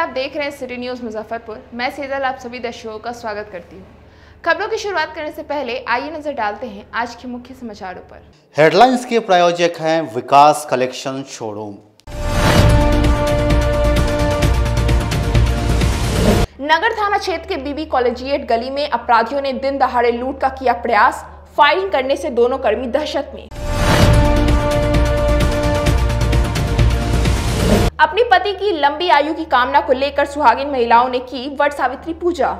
आप देख रहे हैं सिटी न्यूज़ मुजफ्फरपुर। मैं सेजल आप सभी दर्शकों का स्वागत करती हूँ। खबरों की शुरुआत करने से पहले आइए नजर डालते हैं आज के मुख्य समाचारों पर। हेडलाइंस के प्रायोजक हैं विकास कलेक्शन शोरूम। नगर थाना क्षेत्र के बीबी कॉलेजिएट गली में अपराधियों ने दिन दहाड़े लूट का किया प्रयास। फायरिंग करने से दोनों कर्मी दहशत में। अपनी पति की लंबी आयु की कामना को लेकर सुहागिन महिलाओं ने की वट सावित्री पूजा।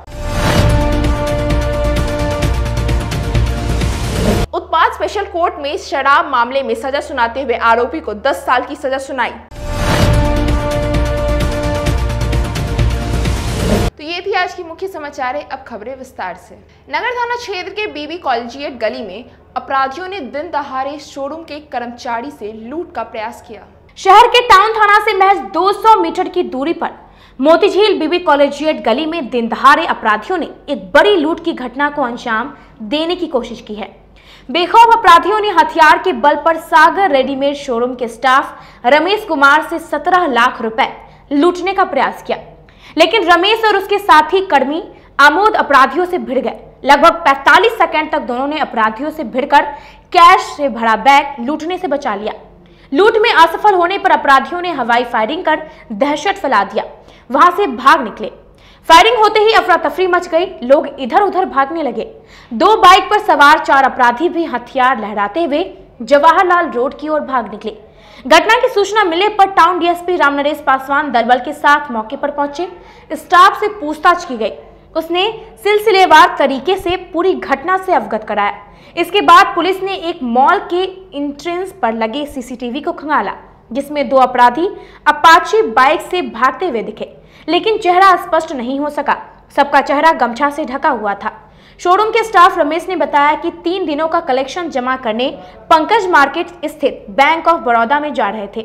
उत्पाद स्पेशल कोर्ट में शराब मामले में सजा सुनाते हुए आरोपी को 10 साल की सजा सुनाई। तो ये थी आज की मुख्य समाचार है। अब खबरें विस्तार से। नगर थाना क्षेत्र के बीबी कॉलेजिएट गली में अपराधियों ने दिन दहाड़े शोरूम के कर्मचारी से लूट का प्रयास किया। शहर के टाउन थाना से महज 200 मीटर की दूरी पर मोतीझील बीबी कॉलेजिएट गली में दिन दहाड़े अपराधियों ने एक बड़ी लूट की घटना को अंजाम देने की कोशिश की है। बेखौफ अपराधियों ने हथियार के बल पर सागर रेडीमेड शोरूम के स्टाफ रमेश कुमार से 17 लाख रुपए लूटने का प्रयास किया, लेकिन रमेश और उसके साथी कर्मी आमोद अपराधियों से भिड़ गए। लगभग 45 सेकंड तक दोनों ने अपराधियों से भिड़कर कैश से भरा बैग लूटने से बचा लिया। लूट में असफल होने पर अपराधियों ने हवाई फायरिंग कर दहशत फैला दिया, वहां से भाग निकले। फायरिंग होते ही अफरा तफरी मच गई, लोग इधर उधर भागने लगे। 2 बाइक पर सवार 4 अपराधी भी हथियार लहराते हुए जवाहरलाल रोड की ओर भाग निकले। घटना की सूचना मिलने पर टाउन डीएसपी रामनरेश पासवान दलबल के साथ मौके पर पहुंचे। स्टाफ से पूछताछ की गई, उसने सिलसिलेवार तरीके से पूरी घटना से अवगत कराया। इसके बाद पुलिस ने एक मॉल के एंट्रेंस पर लगे सीसीटीवी को खंगाला, जिसमें 2 अपराधी अपाची बाइक से भागते हुए दिखे, लेकिन चेहरा स्पष्ट नहीं हो सका। सबका चेहरा गमछा से ढका हुआ था। शोरूम के स्टाफ रमेश ने बताया कि 3 दिनों का कलेक्शन जमा करने पंकज मार्केट स्थित बैंक ऑफ बड़ौदा में जा रहे थे।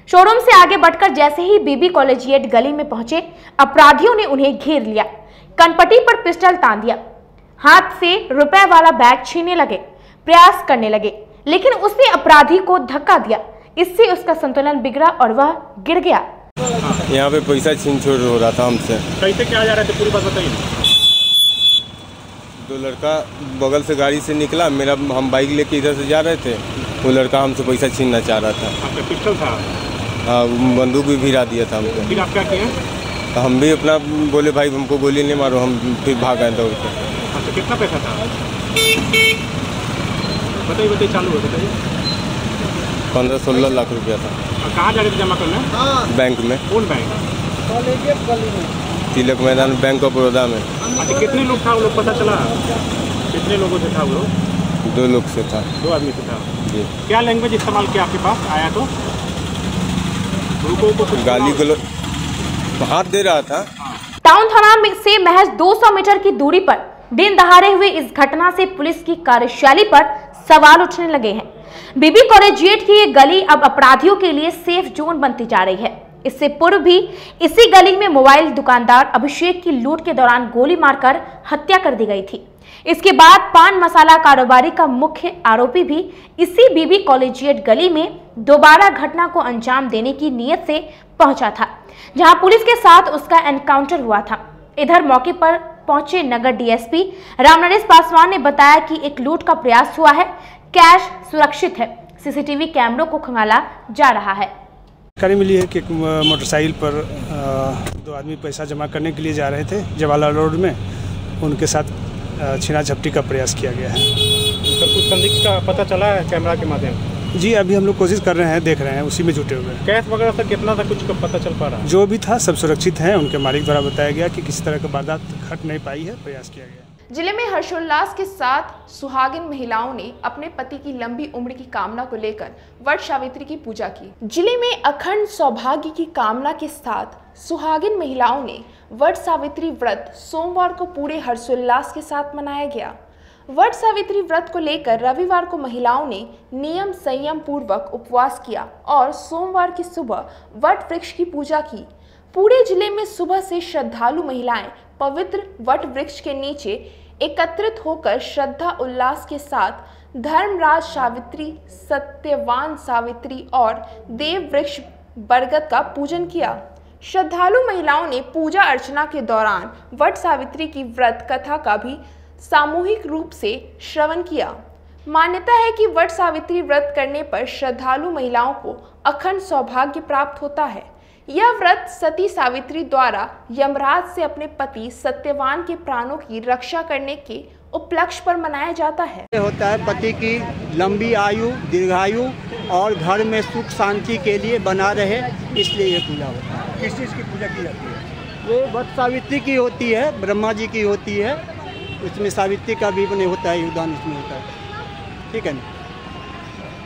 शोरूम से आगे बढ़कर जैसे ही बीबी कॉलेजिएट गली में पहुंचे, अपराधियों ने उन्हें घेर लिया, कनपट्टी पर पिस्टल तान दिया, हाथ से रुपए वाला बैग छीनने लगे, प्रयास करने लगे, लेकिन उसने अपराधी को धक्का दिया। इससे उसका संतुलन बिगड़ा और वह गिर गया। यहाँ पे पैसा छीन छोड़ हो रहा था हमसे। कैसे क्या जा रहे थे, पूरी बात बताइए। 2 लड़का बगल से गाड़ी से निकला, हम बाइक लेके इधर से जा रहे थे। वो लड़का हमसे पैसा छीनना चाह रहा था। आपका पिस्टल था? हाँ, बंदूक भी भिरा दिया था हमको। फिर आप क्या किए? हम भी अपना बोले भाई हमको गोली नहीं मारो, हम फिर भाग आए दौड़ के। अच्छा, कितना पैसा था बताइए, चालू हो बताइए। 15-16 लाख रुपया था। कहाँ जा रहे थे जमा करने? बैंक में। कौन बैंक? तिलक मैदान बैंक ऑफ बड़ौदा में। अच्छा, कितने लोग था वो लोग, पता चला? कितने लोगों से था वो लोग? 2 लोग से था। 2 आदमी से था जी। क्या लैंग्वेज इस्तेमाल किया आपके पास आया तो? रुको को गाली गलौज हाथ दे रहा था। टाउन थाना से महज 200 मीटर की दूरी पर दिन दहाड़े हुए इस घटना से पुलिस की कार्यशैली पर सवाल उठने लगे हैं। बीबी कॉलेजिएट की ये गली अब अपराधियों के लिए सेफ जोन बनती जा रही है। इससे पूर्व भी इसी गली में मोबाइल दुकानदार अभिषेक की लूट के दौरान गोली मारकर हत्या कर दी गई थी। इसके बाद पान मसाला कारोबारी का मुख्य आरोपी भी इसी बीबी कॉलेजिएट गली में दोबारा घटना को अंजाम देने की नीयत से पहुंचा था, जहां पुलिस के साथ उसका एनकाउंटर हुआ था। इधर मौके पर पहुंचे नगर डीएसपी रामनरेश पासवान ने बताया कि एक लूट का प्रयास हुआ है, कैश सुरक्षित है, सीसीटीवी कैमरों को खंगाला जा रहा है। जानकारी मिली है कि एक मोटरसाइकिल पर 2 आदमी पैसा जमा करने के लिए जा रहे थे जवाहरलाल रोड में। उनके साथ छीना झपटी का प्रयास किया गया है। तो कुछ संदिग्ध का पता चला है कैमरा के माध्यम से? जी, अभी हम लोग कोशिश कर रहे हैं, देख रहे हैं, उसी में जुटे हुए हैं। कैश वगैरह से कितना था, कुछ पता चल पा रहा है? जो भी था सब सुरक्षित हैं। उनके मालिक द्वारा बताया गया कि किसी तरह की वारदात घट नहीं पाई है, प्रयास किया गया। जिले में हर्षोल्लास के साथ सुहागिन महिलाओं ने अपने पति की लंबी उम्र की कामना को लेकर वट सावित्री की पूजा की। जिले में अखंड सौभाग्य की कामना के साथ सुहागिन महिलाओं ने वट सावित्री व्रत सोमवार को पूरे हर्षोल्लास के साथ मनाया गया। वट सावित्री व्रत को लेकर रविवार को महिलाओं ने नियम संयम पूर्वक उपवास किया और सोमवार की सुबह वट वृक्ष की पूजा की। पूरे जिले में सुबह से श्रद्धालु महिलाएं पवित्र वट वृक्ष के नीचे एकत्रित होकर श्रद्धा उल्लास के साथ धर्मराज सावित्री, सत्यवान सावित्री और देव वृक्ष बरगद का पूजन किया। श्रद्धालु महिलाओं ने पूजा अर्चना के दौरान वट सावित्री की व्रत कथा का भी सामूहिक रूप से श्रवण किया। मान्यता है कि वट सावित्री व्रत करने पर श्रद्धालु महिलाओं को अखंड सौभाग्य प्राप्त होता है। यह व्रत सती सावित्री द्वारा यमराज से अपने पति सत्यवान के प्राणों की रक्षा करने के उपलक्ष्य पर मनाया जाता है। होता है पति की लंबी आयु, दीर्घायु और घर में सुख शांति के लिए बना रहे, इसलिए ये पूजा होता है। किस चीज़ की पूजा की जाती है? ये वट सावित्री की होती है, ब्रह्मा जी की होती है, उसमें सावित्री का भी बने होता है, योगदान इसमें होता है। ठीक है ना?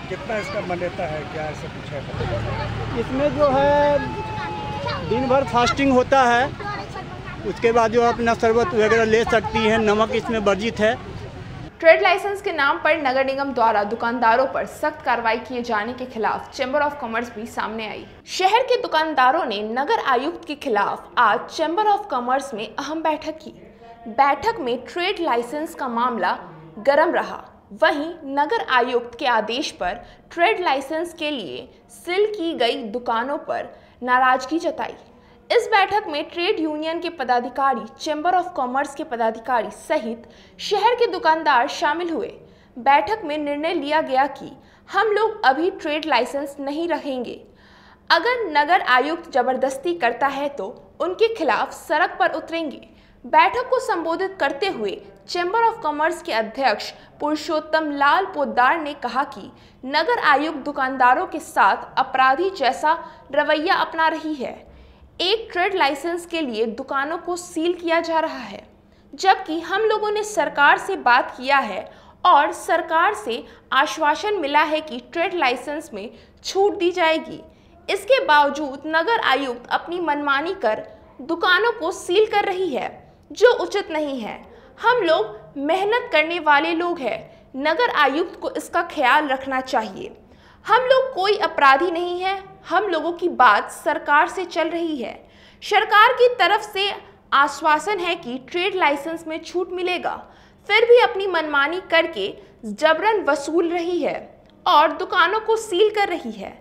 कितना इसका मान्यता है, क्या ऐसा कुछ है? इसमें जो है दिन भर फास्टिंग होता है, उसके बाद जो अपना शरबत वगैरह ले सकती है, नमक इसमें वर्जित है। ट्रेड लाइसेंस के नाम पर नगर निगम द्वारा दुकानदारों पर सख्त कार्रवाई किए जाने के खिलाफ चैम्बर ऑफ कॉमर्स भी सामने आई। शहर के दुकानदारों ने नगर आयुक्त के खिलाफ आज चैम्बर ऑफ कॉमर्स में अहम बैठक की। बैठक में ट्रेड लाइसेंस का मामला गर्म रहा। वहीं नगर आयुक्त के आदेश पर ट्रेड लाइसेंस के लिए सील की गई दुकानों पर नाराजगी जताई। इस बैठक में ट्रेड यूनियन के पदाधिकारी, चैम्बर ऑफ कॉमर्स के पदाधिकारी सहित शहर के दुकानदार शामिल हुए। बैठक में निर्णय लिया गया कि हम लोग अभी ट्रेड लाइसेंस नहीं रखेंगे। अगर नगर आयुक्त जबरदस्ती करता है तो उनके खिलाफ सड़क पर उतरेंगे। बैठक को संबोधित करते हुए चैम्बर ऑफ कॉमर्स के अध्यक्ष पुरुषोत्तम लाल पोद्दार ने कहा कि नगर आयुक्त दुकानदारों के साथ अपराधी जैसा रवैया अपना रही है। एक ट्रेड लाइसेंस के लिए दुकानों को सील किया जा रहा है, जबकि हम लोगों ने सरकार से बात किया है और सरकार से आश्वासन मिला है कि ट्रेड लाइसेंस में छूट दी जाएगी। इसके बावजूद नगर आयुक्त अपनी मनमानी कर दुकानों को सील कर रही है, जो उचित नहीं है। हम लोग मेहनत करने वाले लोग हैं, नगर आयुक्त को इसका ख्याल रखना चाहिए। हम लोग कोई अपराधी नहीं है, हम लोगों की बात सरकार से चल रही है। सरकार की तरफ से आश्वासन है कि ट्रेड लाइसेंस में छूट मिलेगा, फिर भी अपनी मनमानी करके जबरन वसूल रही है और दुकानों को सील कर रही है।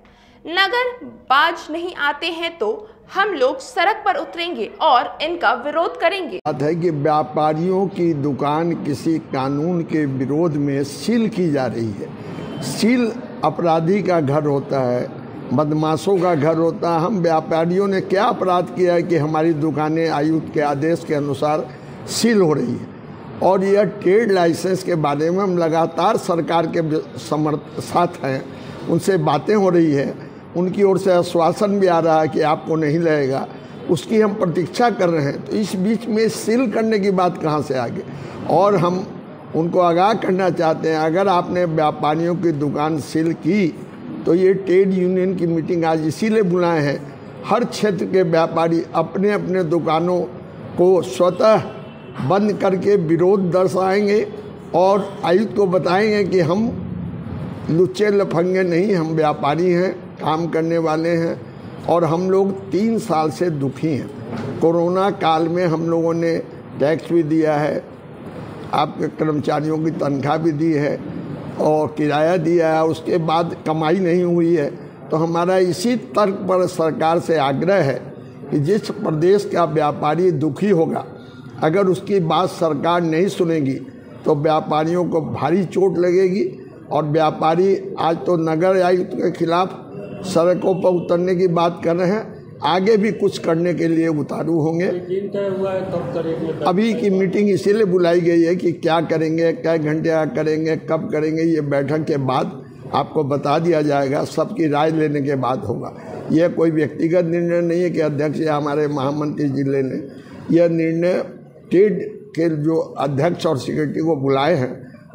नगर बाज नहीं आते हैं तो हम लोग सड़क पर उतरेंगे और इनका विरोध करेंगे। बात है कि व्यापारियों की दुकान किसी कानून के विरोध में सील की जा रही है। सील अपराधी का घर होता है, बदमाशों का घर होता है। हम व्यापारियों ने क्या अपराध किया है कि हमारी दुकानें आयुक्त के आदेश के अनुसार सील हो रही है? और यह ट्रेड लाइसेंस के बारे में हम लगातार सरकार के साथ हैं, उनसे बातें हो रही है, उनकी ओर से आश्वासन भी आ रहा है कि आपको नहीं लगेगा, उसकी हम प्रतीक्षा कर रहे हैं। तो इस बीच में सील करने की बात कहाँ से आ गई? और हम उनको आगाह करना चाहते हैं, अगर आपने व्यापारियों की दुकान सील की तो ये ट्रेड यूनियन की मीटिंग आज इसीलिए बुलाए हैं। हर क्षेत्र के व्यापारी अपने अपने दुकानों को स्वतः बंद करके विरोध दर्शाएंगे और आयुक्त को बताएंगे कि हम लुच्चे लफंगे नहीं, हम व्यापारी हैं, काम करने वाले हैं और हम लोग 3 साल से दुखी हैं। कोरोना काल में हम लोगों ने टैक्स भी दिया है, आपके कर्मचारियों की तनख्वाह भी दी है और किराया दिया है, उसके बाद कमाई नहीं हुई है। तो हमारा इसी तर्क पर सरकार से आग्रह है कि जिस प्रदेश का व्यापारी दुखी होगा, अगर उसकी बात सरकार नहीं सुनेगी तो व्यापारियों को भारी चोट लगेगी और व्यापारी आज तो नगर आयुक्त के खिलाफ सड़कों पर उतरने की बात कर रहे हैं, आगे भी कुछ करने के लिए उतारू होंगे। अभी की मीटिंग इसीलिए बुलाई गई है कि क्या करेंगे, कै घंटे करेंगे, कब करेंगे, ये बैठक के बाद आपको बता दिया जाएगा, सबकी राय लेने के बाद होगा। यह कोई व्यक्तिगत निर्णय नहीं है कि अध्यक्ष या हमारे महामंत्री जी ले लें। यह निर्णय ट्रेड के जो अध्यक्ष और सेक्रेटरी को बुलाए हैं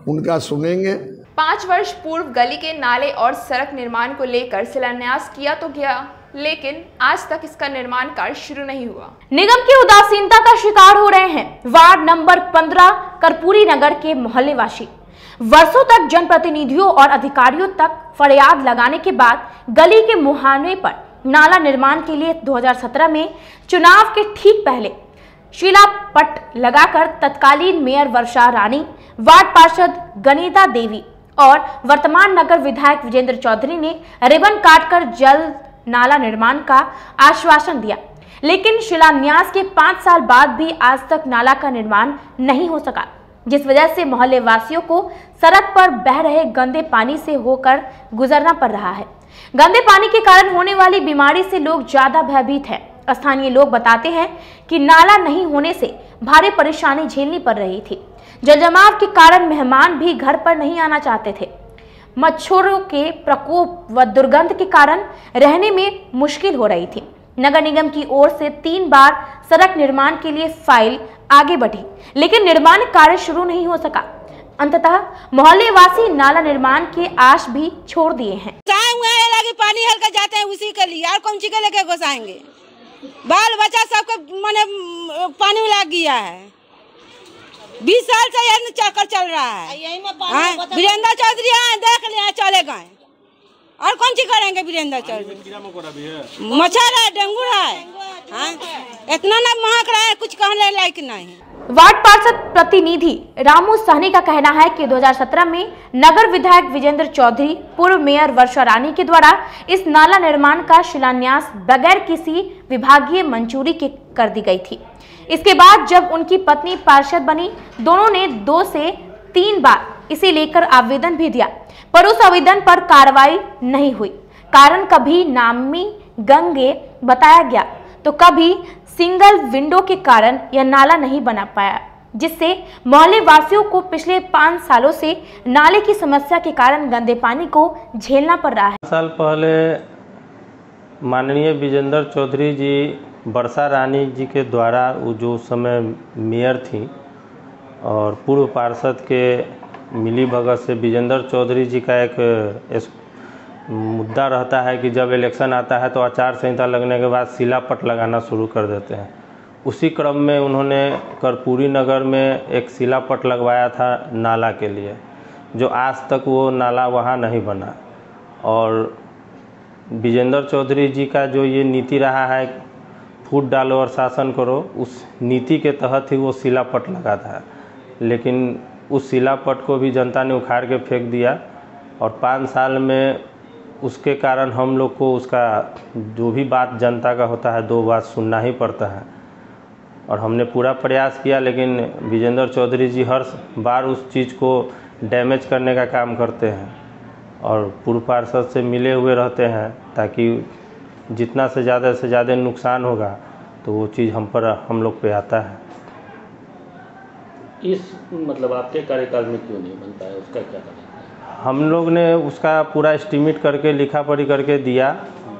उनका सुनेंगे। 5 वर्ष पूर्व गली के नाले और सड़क निर्माण को लेकर शिलान्यास किया तो गया, लेकिन आज तक इसका निर्माण कार्य शुरू नहीं हुआ। निगम की उदासीनता का शिकार हो रहे हैं वार्ड नंबर 15 कर्पूरी नगर के मोहल्ले वासी। वर्षों तक जनप्रतिनिधियों और अधिकारियों तक फरियाद लगाने के बाद गली के मुहाने पर नाला निर्माण के लिए 2017 में चुनाव के ठीक पहले शिलापट लगाकर तत्कालीन मेयर वर्षा रानी, वार्ड पार्षद गनीता देवी और वर्तमान नगर विधायक विजेंद्र चौधरी ने रिबन काटकर जल्द नाला निर्माण का आश्वासन दिया। लेकिन शिलान्यास के 5 साल बाद भी आज तक नाला का निर्माण नहीं हो सका, जिस वजह से मोहल्ले वासियों को सड़क पर बह रहे गंदे पानी से होकर गुजरना पड़ रहा है। गंदे पानी के कारण होने वाली बीमारी से लोग ज्यादा भयभीत हैं। स्थानीय लोग बताते हैं कि नाला नहीं होने से भारी परेशानी झेलनी पड़ रही थी। जलजमाव के कारण मेहमान भी घर पर नहीं आना चाहते थे। मच्छरों के प्रकोप व दुर्गंध के कारण रहने में मुश्किल हो रही थी। नगर निगम की ओर से 3 बार सड़क निर्माण के लिए फाइल आगे बढ़ी, लेकिन निर्माण कार्य शुरू नहीं हो सका। अंततः मोहल्ले वासी नाला निर्माण के आश भी छोड़ दिए हैं। पानी हल्का जाते हैं उसी के लिए, और कौन सी के लेके घुसाएंगे? बाल बच्चा सबको माने पानी लग गया है। 20 साल से यह चक्कर चल रहा है। वीरेंद्र चौधरी आए, देख लिया, चले गए। और कौन सी करेंगे वीरेंद्र चौधरी? मच्छर है, डेंगू है, इतना ना महक रहा है, कुछ कहने लायक नहीं। वार्ड पार्षद प्रतिनिधि रामू सहनी का कहना है कि 2017 में नगर विधायक विजेंद्र चौधरी, पूर्व मेयर वर्षा रानी के द्वारा इस नाला निर्माण का शिलान्यास बगैर किसी विभागीय मंजूरी के कर दी गई थी। इसके बाद जब उनकी पत्नी पार्षद बनी, दोनों ने 2 से 3 बार इसे लेकर आवेदन भी दिया, पर उस आवेदन पर कार्रवाई नहीं हुई। कारण कभी नामी गंगे बताया गया तो कभी सिंगल विंडो के कारण यह नाला नहीं बना पाया, जिससे मोहल्ले वासियों को पिछले 5 सालों से नाले की समस्या के कारण गंदे पानी को झेलना पड़ रहा है। 5 साल पहले माननीय विजेंद्र चौधरी जी, वर्षा रानी जी के द्वारा, वो जो समय मेयर थी और पूर्व पार्षद के मिली भगत से विजेंद्र चौधरी जी का एक मुद्दा रहता है कि जब इलेक्शन आता है तो आचार संहिता लगने के बाद शिलापट लगाना शुरू कर देते हैं। उसी क्रम में उन्होंने कर्पूरी नगर में एक शिलापट लगवाया था नाला के लिए, जो आज तक वो नाला वहाँ नहीं बना। और विजेंद्र चौधरी जी का जो ये नीति रहा है, फूट डालो और शासन करो, उस नीति के तहत ही वो शिलापट लगा था। लेकिन उस शिलापट को भी जनता ने उखाड़ के फेंक दिया और 5 साल में उसके कारण हम लोग को उसका जो भी बात जनता का होता है 2 बात सुनना ही पड़ता है। और हमने पूरा प्रयास किया, लेकिन विजेंद्र चौधरी जी हर बार उस चीज़ को डैमेज करने का काम करते हैं और पूर्व पार्षद से मिले हुए रहते हैं, ताकि जितना से ज़्यादा नुकसान होगा तो वो चीज़ हम लोग पे आता है। इस मतलब आपके कार्यकाल में क्यों नहीं बनता है, उसका क्या कारण है? हम लोग ने उसका पूरा एस्टीमेट करके लिखा पढ़ी करके दिया,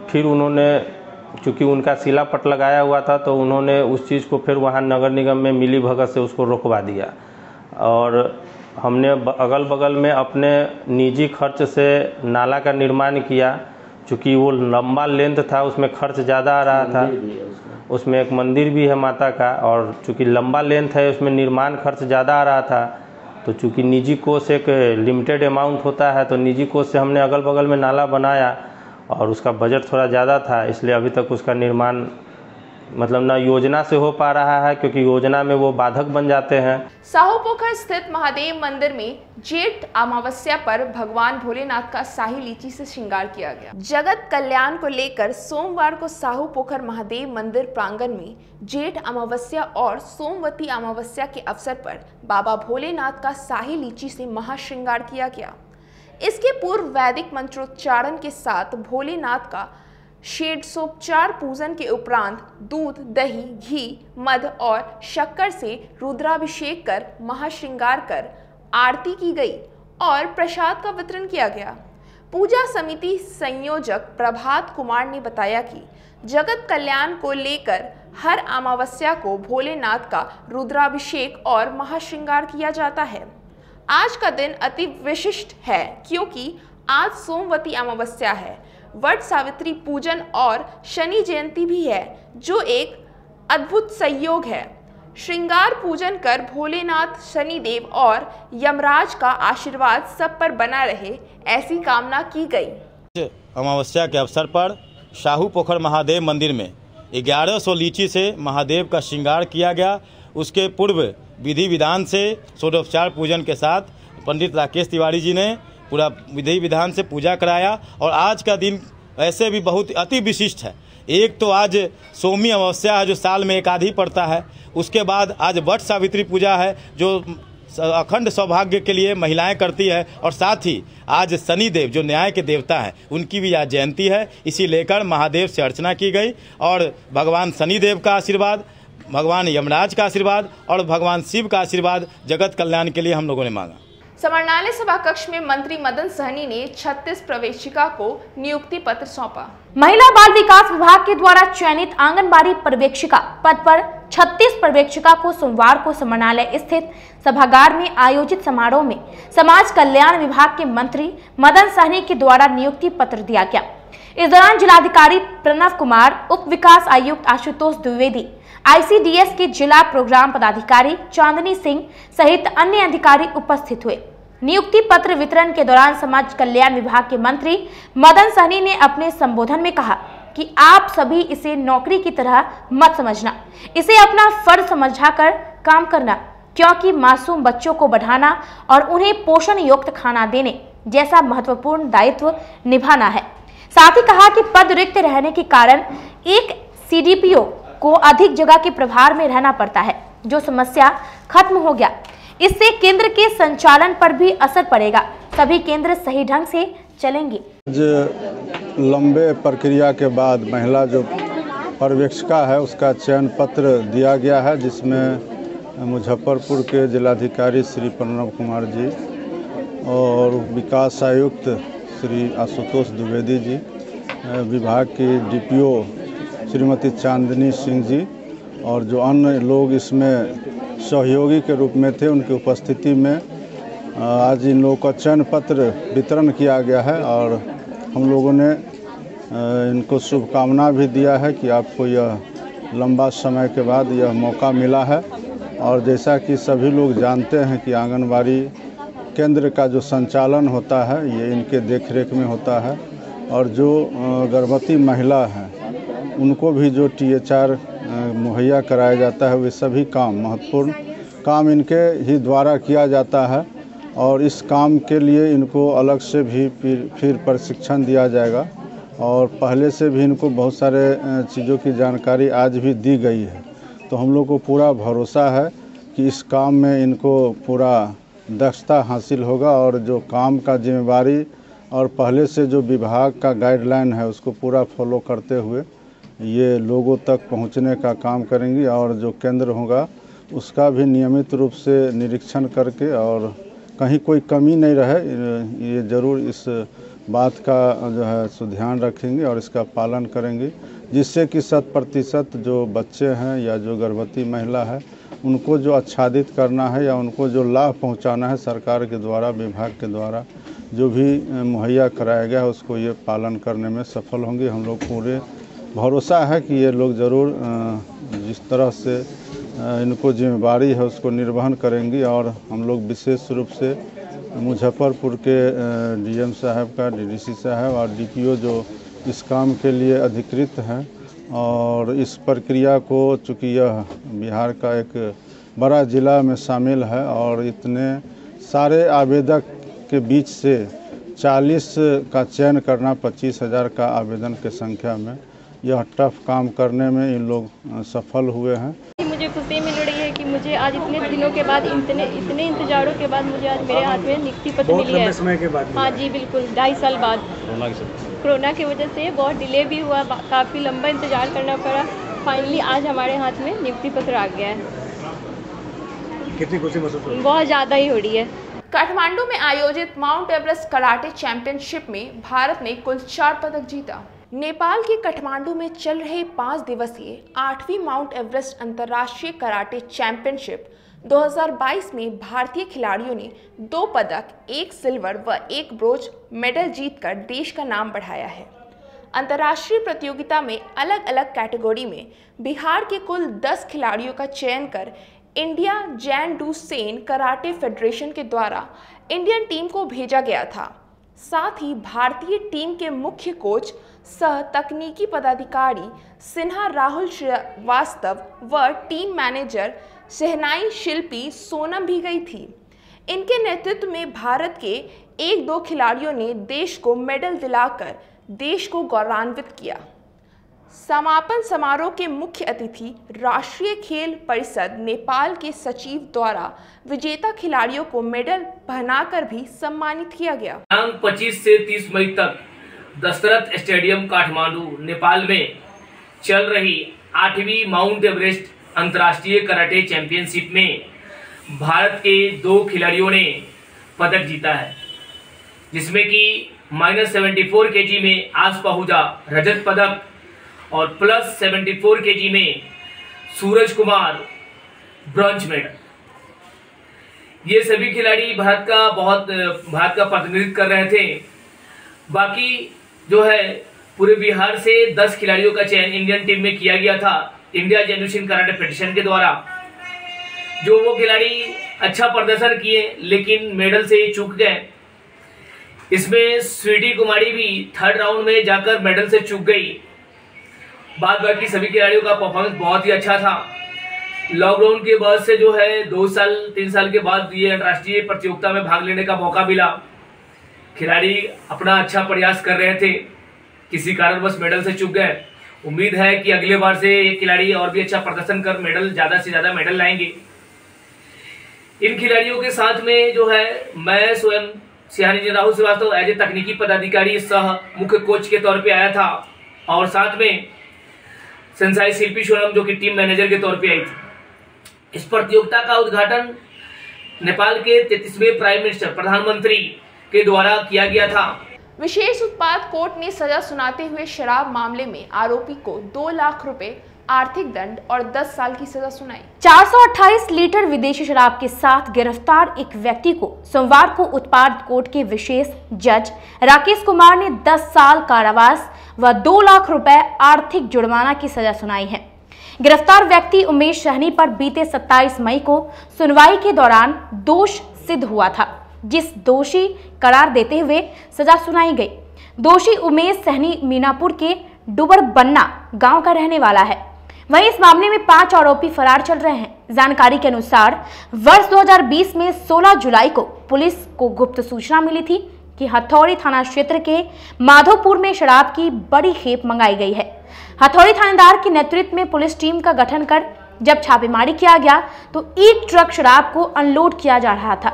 फिर उन्होंने, चूँकि उनका शिलापट लगाया हुआ था, तो उन्होंने उस चीज़ को फिर वहाँ नगर निगम में मिली भगत से उसको रोकवा दिया। और हमने अगल बगल में अपने निजी खर्च से नाला का निर्माण किया, चूँकि वो लंबा लेंथ था, उसमें खर्च ज़्यादा आ रहा था। उसमें एक मंदिर भी है माता का, और चूँकि लंबा लेंथ है उसमें निर्माण खर्च ज़्यादा आ रहा था, तो चूँकि निजी कोष एक लिमिटेड अमाउंट होता है, तो निजी कोष से हमने अगल बगल में नाला बनाया और उसका बजट थोड़ा ज़्यादा था, इसलिए अभी तक उसका निर्माण मतलब ना योजना से हो पा रहा है, क्योंकि योजना में वो बाधक बन जाते हैं। साहूपोखर स्थित महादेव मंदिर में जेठ अमावस्या पर भगवान भोलेनाथ का शाही लीची से श्रृंगार किया गया। जगत कल्याण को लेकर सोमवार को साहूपोखर महादेव मंदिर प्रांगण में जेठ अमावस्या और सोमवती अमावस्या के अवसर पर बाबा भोलेनाथ का शाही लीची से महाश्रृंगार किया गया। इसके पूर्व वैदिक मंत्रोच्चारण के साथ भोलेनाथ का षोडशोपचार पूजन के उपरांत दूध, दही, घी, मध और शक्कर से रुद्राभिषेक कर महाश्रृंगार कर आरती की गई और प्रसाद का वितरण किया गया। पूजा समिति संयोजक प्रभात कुमार ने बताया कि जगत कल्याण को लेकर हर अमावस्या को भोलेनाथ का रुद्राभिषेक और महाश्रृंगार किया जाता है। आज का दिन अति विशिष्ट है क्योंकि आज सोमवती अमावस्या है, वट सावित्री पूजन और शनि जयंती भी है, जो एक अद्भुत संयोग है। श्रृंगार पूजन कर भोलेनाथ, शनिदेव और यमराज का आशीर्वाद सब पर बना रहे, ऐसी कामना की गई। अमावस्या के अवसर पर साहूपोखर महादेव मंदिर में 1100 लीची से महादेव का श्रृंगार किया गया। उसके पूर्व विधि विधान से षोडशोपचार पूजन के साथ पंडित राकेश तिवारी जी ने पूरा विधि विधान से पूजा कराया। और आज का दिन ऐसे भी बहुत अति विशिष्ट है, एक तो आज सोमी अमावस्या है जो साल में एक आधी पड़ता है, उसके बाद आज वट सावित्री पूजा है जो अखंड सौभाग्य के लिए महिलाएं करती है, और साथ ही आज शनिदेव जो न्याय के देवता हैं उनकी भी आज जयंती है। इसी लेकर महादेव से अर्चना की गई और भगवान शनिदेव का आशीर्वाद, भगवान यमराज का आशीर्वाद और भगवान शिव का आशीर्वाद जगत कल्याण के लिए हम लोगों ने मांगा। समरनालय सभा कक्ष में मंत्री मदन सहनी ने 36 प्रवेशिका को नियुक्ति पत्र सौंपा। महिला बाल विकास विभाग के द्वारा चयनित आंगनबाड़ी पर्यवेक्षिका पद पर 36 पर्यवेक्षिका को सोमवार को समरनालय स्थित सभागार में आयोजित समारोह में समाज कल्याण विभाग के मंत्री मदन सहनी के द्वारा नियुक्ति पत्र दिया गया। इस दौरान जिलाधिकारी प्रणव कुमार, उप विकास आयुक्त आशुतोष द्विवेदी, ICDS के जिला प्रोग्राम पदाधिकारी चांदनी सिंह सहित अन्य अधिकारी उपस्थित हुए। नियुक्ति पत्र वितरण के दौरान समाज कल्याण विभाग के मंत्री मदन सहनी ने अपने संबोधन में कहा कि आप सभी इसे नौकरी की तरह मत समझना, इसे अपना फर्ज समझकर काम करना, क्योंकि मासूम बच्चों को बढ़ाना और उन्हें पोषण युक्त खाना देने जैसा महत्वपूर्ण दायित्व निभाना है। साथ ही कहा कि पद रिक्त रहने के कारण एक CDPO को अधिक जगह के प्रभार में रहना पड़ता है, जो समस्या खत्म हो गया। इससे केंद्र के संचालन पर भी असर पड़ेगा, सभी केंद्र सही ढंग से चलेंगे। लंबे प्रक्रिया के बाद महिला जो पर्यवेक्षिका है उसका चयन पत्र दिया गया है, जिसमें मुजफ्फरपुर के जिलाधिकारी श्री प्रणव कुमार जी और विकास आयुक्त श्री आशुतोष द्विवेदी जी, विभाग की DPO श्रीमती चांदनी सिंह जी और जो अन्य लोग इसमें सहयोगी के रूप में थे, उनकी उपस्थिति में आज इन लोगों का चयन पत्र वितरण किया गया है और हम लोगों ने इनको शुभकामना भी दिया है कि आपको यह लंबा समय के बाद यह मौका मिला है। और जैसा कि सभी लोग जानते हैं कि आंगनबाड़ी केंद्र का जो संचालन होता है ये इनके देखरेख में होता है, और जो गर्भवती महिला हैं उनको भी जो THR मुहैया कराया जाता है, वे सभी काम महत्वपूर्ण काम इनके ही द्वारा किया जाता है। और इस काम के लिए इनको अलग से भी फिर प्रशिक्षण दिया जाएगा और पहले से भी इनको बहुत सारे चीज़ों की जानकारी आज भी दी गई है। तो हम लोग को पूरा भरोसा है कि इस काम में इनको पूरा दक्षता हासिल होगा और जो काम का जिम्मेवारी और पहले से जो विभाग का गाइडलाइन है उसको पूरा फॉलो करते हुए ये लोगों तक पहुंचने का काम करेंगी और जो केंद्र होगा उसका भी नियमित रूप से निरीक्षण करके और कहीं कोई कमी नहीं रहे, ये ज़रूर इस बात का जो है सो ध्यान रखेंगे और इसका पालन करेंगे, जिससे कि 100% जो बच्चे हैं या जो गर्भवती महिला है उनको जो आच्छादित करना है या उनको जो लाभ पहुंचाना है सरकार के द्वारा, विभाग के द्वारा जो भी मुहैया कराया गया है उसको ये पालन करने में सफल होंगे। हम लोग पूरे भरोसा है कि ये लोग ज़रूर जिस तरह से इनको जिम्मेवारी है उसको निर्वहन करेंगी। और हम लोग विशेष रूप से मुजफ्फरपुर के DM साहब का, DDC साहब और DPO जो इस काम के लिए अधिकृत हैं और इस प्रक्रिया को, चूँकि यह बिहार का एक बड़ा ज़िला में शामिल है और इतने सारे आवेदक के बीच से 40 का चयन करना 25,000 का आवेदन के संख्या में, यह टफ काम करने में इन लोग सफल हुए हैं। मुझे खुशी मिल रही है कि मुझे आज इतने दिनों के बाद, इतने इंतजारों के बाद मुझे आज मेरे हाथ में नियुक्ति पत्र मिली है। समय के बाद? हाँ जी बिल्कुल, 2.5 साल बाद। कोरोना की वजह से बहुत डिले भी हुआ, काफ़ी लंबा इंतजार करना पड़ा। फाइनली आज हमारे हाथ में नियुक्ति पत्र आ गया है। कितनी खुशी महसूस हो रही है? बहुत ज़्यादा ही हो रही है। काठमांडू में आयोजित माउंट एवरेस्ट कराटे चैंपियनशिप में भारत ने कुल 4 पदक जीता। नेपाल के काठमांडू में चल रहे 5 दिवसीय 8वीं माउंट एवरेस्ट अंतर्राष्ट्रीय कराटे चैंपियनशिप 2022 में भारतीय खिलाड़ियों ने 2 पदक, 1 सिल्वर व 1 ब्रोंज मेडल जीतकर देश का नाम बढ़ाया है। अंतर्राष्ट्रीय प्रतियोगिता में अलग अलग कैटेगरी में बिहार के कुल 10 खिलाड़ियों का चयन कर India Jain do Sen karate federation के द्वारा इंडियन टीम को भेजा गया था। साथ ही भारतीय टीम के मुख्य कोच सह तकनीकी पदाधिकारी सिन्हा राहुल श्रीवास्तव व टीम मैनेजर शहनाई शिल्पी सोनम भी गई थी। इनके नेतृत्व में भारत के 1-2 खिलाड़ियों ने देश को मेडल दिलाकर देश को गौरवान्वित किया। समापन समारोह के मुख्य अतिथि राष्ट्रीय खेल परिषद नेपाल के सचिव द्वारा विजेता खिलाड़ियों को मेडल पहनाकर भी सम्मानित किया गया। 25 से 30 मई तक दशरथ स्टेडियम काठमांडू नेपाल में चल रही 8वीं माउंट एवरेस्ट अंतर्राष्ट्रीय कराटे चैंपियनशिप में भारत के 2 खिलाड़ियों ने पदक जीता है, जिसमें कि -74 केजी में आस पहुजा रजत पदक और +74 केजी में सूरज कुमार ब्रॉन्ज मेडल। ये सभी खिलाड़ी भारत का प्रतिनिधित्व कर रहे थे। बाकी जो है पूरे बिहार से 10 खिलाड़ियों का चयन इंडियन टीम में किया गया था इंडिया जनरेशन कराटे फेडरेशन के द्वारा। जो वो खिलाड़ी अच्छा प्रदर्शन किए लेकिन मेडल से ही चूक गए। इसमें स्वीटी कुमारी भी 3rd राउंड में जाकर मेडल से चूक गई। बाद बाकी सभी खिलाड़ियों का परफॉर्मेंस बहुत ही अच्छा था। लॉकडाउन के बाद से जो है 2-3 साल के बाद ये अंतर्राष्ट्रीय प्रतियोगिता में भाग लेने का मौका मिला। खिलाड़ी अपना अच्छा प्रयास कर रहे थे, किसी कारणवश मेडल से चूक गए। उम्मीद है कि अगले बार से ये खिलाड़ी और भी अच्छा प्रदर्शन कर मेडल ज्यादा से ज्यादा मेडल लाएंगे। इन खिलाड़ियों के साथ में जो है मैं स्वयं सिहानी राहुल श्रीवास्तव एज ए तकनीकी पदाधिकारी सह मुख्य कोच के तौर पे आया था और साथ में संसाई शिल्पी सोनम जो कि टीम मैनेजर के तौर पे आई थी। इस प्रतियोगिता का उद्घाटन नेपाल के 33वें प्राइम मिनिस्टर प्रधानमंत्री के द्वारा किया गया था। विशेष उत्पाद कोर्ट ने सजा सुनाते हुए शराब मामले में आरोपी को 2 लाख रुपए आर्थिक दंड और 10 साल की सजा सुनाई। 428 लीटर विदेशी शराब के साथ गिरफ्तार एक व्यक्ति को सोमवार को उत्पाद कोर्ट के विशेष जज राकेश कुमार ने 10 साल कारावास व 2 लाख रुपए आर्थिक जुर्माना की सजा सुनाई है। गिरफ्तार व्यक्ति उमेश सहनी पर बीते 27 मई को सुनवाई के दौरान दोष सिद्ध हुआ था, जिस दोषी करार देते हुए सजा सुनाई गई। दोषी उमेश सहनी मीनापुर के डुबर बन्ना गांव का रहने वाला है। वहीं इस मामले में 5 आरोपी फरार चल रहे हैं। जानकारी के अनुसार वर्ष 2020 में 16 जुलाई को पुलिस को गुप्त सूचना मिली थी कि हथौड़ी थाना क्षेत्र के माधोपुर में शराब की बड़ी खेप मंगाई गई है। हथौड़ी थानेदार के नेतृत्व में पुलिस टीम का गठन कर जब छापेमारी किया गया तो 1 ट्रक शराब को अनलोड किया जा रहा था।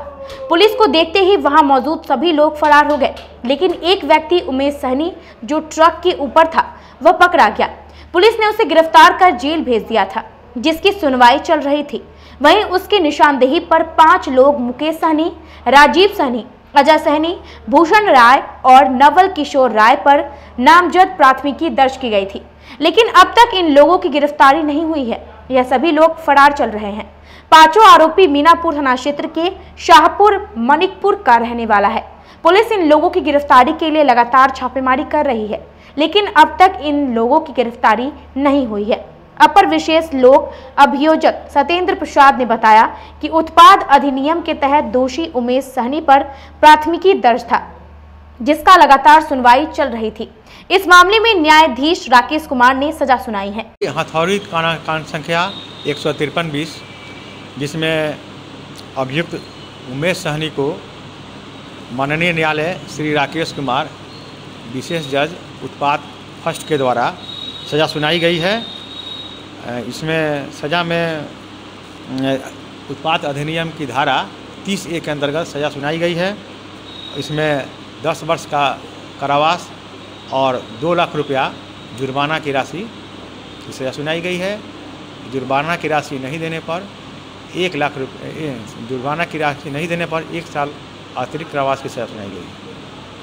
पुलिस को देखते ही वहां मौजूद सभी लोग फरार हो गए, लेकिन एक व्यक्ति उमेश सहनी जो ट्रक के ऊपर था वह पकड़ा गया। पुलिस ने उसे गिरफ्तार कर जेल भेज दिया था, जिसकी सुनवाई चल रही थी। वहीं उसकी निशानदेही पर 5 लोग मुकेश सहनी, राजीव सहनी, अजय सहनी, भूषण राय और नवल किशोर राय पर नामजद प्राथमिकी दर्ज की गई थी, लेकिन अब तक इन लोगों की गिरफ्तारी नहीं हुई है। यह सभी लोग फरार चल रहे हैं। 5 आरोपी मीनापुर थाना क्षेत्र के शाहपुर मनिकपुर का रहने वाला है। पुलिस इन लोगों की गिरफ्तारी के लिए लगातार छापेमारी कर रही है, लेकिन अब तक इन लोगों की गिरफ्तारी नहीं हुई है। अपर विशेष लोक अभियोजक सत्येंद्र प्रसाद ने बताया कि उत्पाद अधिनियम के तहत दोषी उमेश सहनी पर प्राथमिकी दर्ज था, जिसका लगातार सुनवाई चल रही थी। इस मामले में न्यायाधीश राकेश कुमार ने सजा सुनाई है। हथौड़ी कांड संख्या 153-20, जिसमें अभियुक्त उमेश सहनी को माननीय न्यायालय श्री राकेश कुमार विशेष जज उत्पाद फर्स्ट के द्वारा सजा सुनाई गई है। इसमें सजा में उत्पाद अधिनियम की धारा 30A के अंतर्गत सजा सुनाई गई है। इसमें 10 वर्ष का कारावास और 2 लाख रुपया जुर्माना की राशि की सजा सुनाई गई है। जुर्माना की राशि नहीं देने पर 1 लाख रुपये, जुर्माना की राशि नहीं देने पर 1 साल अतिरिक्त कारावास की सजा सुनाई गई।